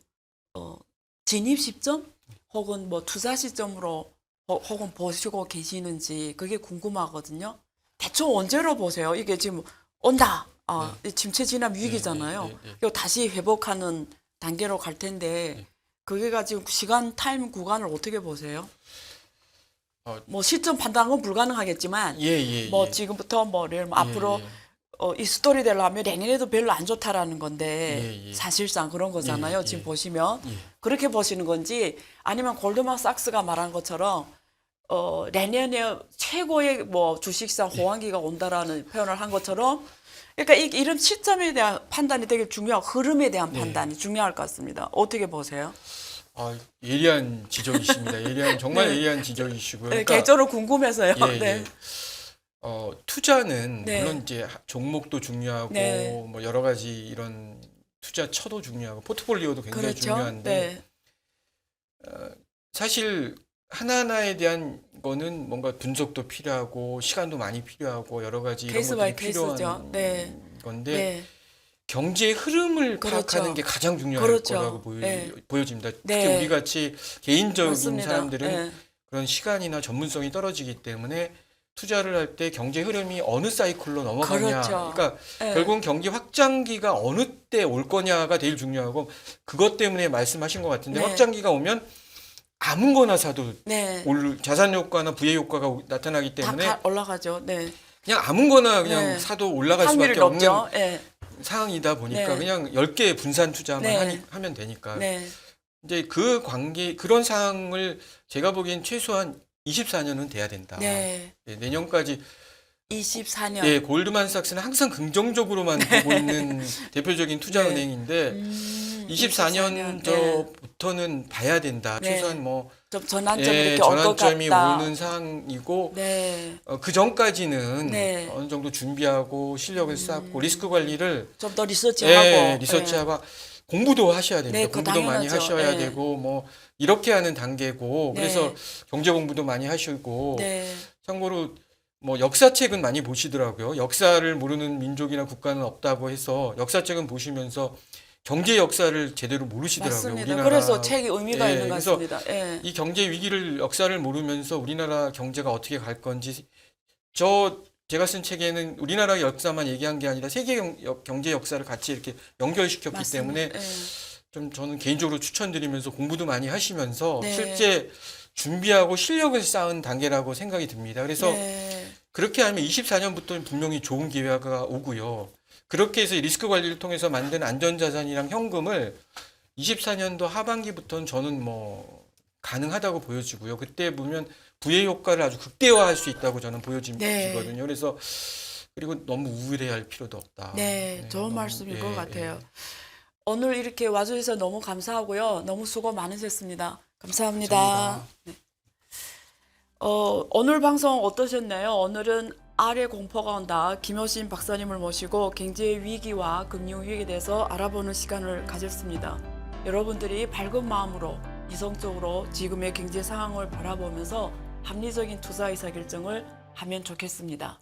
진입 시점 혹은 뭐 투자 시점으로 혹은 보시고 계시는지 그게 궁금하거든요. 대충 언제로 보세요? 이게 지금 온다. 이 침체 지난 위기잖아요. 그리고 다시 회복하는 단계로 갈 텐데 그게 가지고 시간 타임 구간을 어떻게 보세요? 뭐 시점 판단은 불가능하겠지만 뭐 지금부터 뭐 예를 들면 앞으로 이 스토리대로 하면 내년에도 별로 안 좋다라는 건데 사실상 그런 거잖아요. 지금 보시면 그렇게 보시는 건지 아니면 골드만삭스가 말한 것처럼 내년에 최고의 뭐 주식시장 호황기가 온다라는 표현을 한 것처럼 그러니까 이런 시점에 대한 판단이 되게 중요하고 흐름에 대한 판단이 중요할 것 같습니다. 어떻게 보세요? 예리한 지적이십니다. 정말 예리한 지적이시고요. 그러니까, 개인적으로 궁금해서요. 네. 투자는 물론 이제 종목도 중요하고 뭐 여러 가지 이런 투자처도 중요하고 포트폴리오도 굉장히 그렇죠. 중요한데 네. 사실 하나하나에 대한 거는 뭔가 분석도 필요하고 시간도 많이 필요하고 여러 가지 이런 케이스 것들이 바이 필요한 케이스죠. 네. 건데 네. 경제의 흐름을 그렇죠. 파악하는 게 가장 중요할 그렇죠. 거라고 네. 보여집니다. 특히 네. 우리 같이 개인적인 맞습니다. 사람들은 네. 그런 시간이나 전문성이 떨어지기 때문에 투자를 할 때 경제 흐름이 어느 사이클로 넘어가냐. 그렇죠. 그러니까 네. 결국은 경기 확장기가 어느 때 올 거냐가 제일 중요하고 그것 때문에 말씀하신 것 같은데 네. 확장기가 오면 아무거나 사도 네. 자산 효과나 부의 효과가 나타나기 다 때문에 올라가죠. 네. 그냥 아무거나 그냥 네. 사도 올라갈 확률이 수밖에 없는 높죠. 네. 상황이다 보니까 네. 그냥 10개 분산 투자만 네. 하면 되니까 네. 이제 그 관계 그런 상황을 제가 보기엔 최소한 24년은 돼야 된다. 네. 예, 내년까지 24년. 예, 골드만삭스는 항상 긍정적으로만 보고 있는 대표적인 투자은행인데 24년 저부터는 봐야 된다. 네. 최소한 뭐 좀 전환점이 이렇게 올 것 전환점이 같다. 오는 상황이고 네. 그 전까지는 네. 어느 정도 준비하고 실력을 쌓고 리스크 관리를 좀 더 리서치하고. 리서치하고 공부도 하셔야 됩니다. 네, 그거 공부도 많이 당연하죠. 하셔야 네. 되고 뭐 이렇게 하는 단계고 네. 그래서 경제 공부도 많이 하시고 네. 참고로 뭐 역사책은 많이 보시더라고요. 역사를 모르는 민족이나 국가는 없다고 해서 역사책은 보시면서 경제 역사를 제대로 모르시더라고요. 맞습니다. 우리나라. 그래서 책이 의미가 예, 있는 것 그래서 같습니다. 예. 이 경제 위기를 역사를 모르면서 우리나라 경제가 어떻게 갈 건지 제가 쓴 책에는 우리나라 역사만 얘기한 게 아니라 세계 경제 역사를 같이 이렇게 연결시켰기 맞습니다. 때문에 예. 좀 저는 개인적으로 추천드리면서 공부도 많이 하시면서 네. 실제 준비하고 실력을 쌓은 단계라고 생각이 듭니다. 그래서 네. 그렇게 하면 24년부터는 분명히 좋은 기회가 오고요. 그렇게 해서 리스크 관리를 통해서 만든 안전자산이랑 현금을 24년도 하반기부터는 저는 뭐 가능하다고 보여지고요. 그때 보면 부의 효과를 아주 극대화할 수 있다고 저는 보여지거든요. 그래서 그리고 너무 우울해할 필요도 없다. 네, 좋은 너무, 말씀인 것 같아요. 예. 오늘 이렇게 와주셔서 너무 감사하고요. 너무 수고 많으셨습니다. 감사합니다. 감사합니다. 네. 오늘 방송 어떠셨나요? 오늘은 아래 공포가 온다 김효신 박사님을 모시고 경제 위기와 금융 위기에 대해서 알아보는 시간을 가졌습니다. 여러분들이 밝은 마음으로 이성적으로 지금의 경제 상황을 바라보면서 합리적인 투자 의사결정을 하면 좋겠습니다.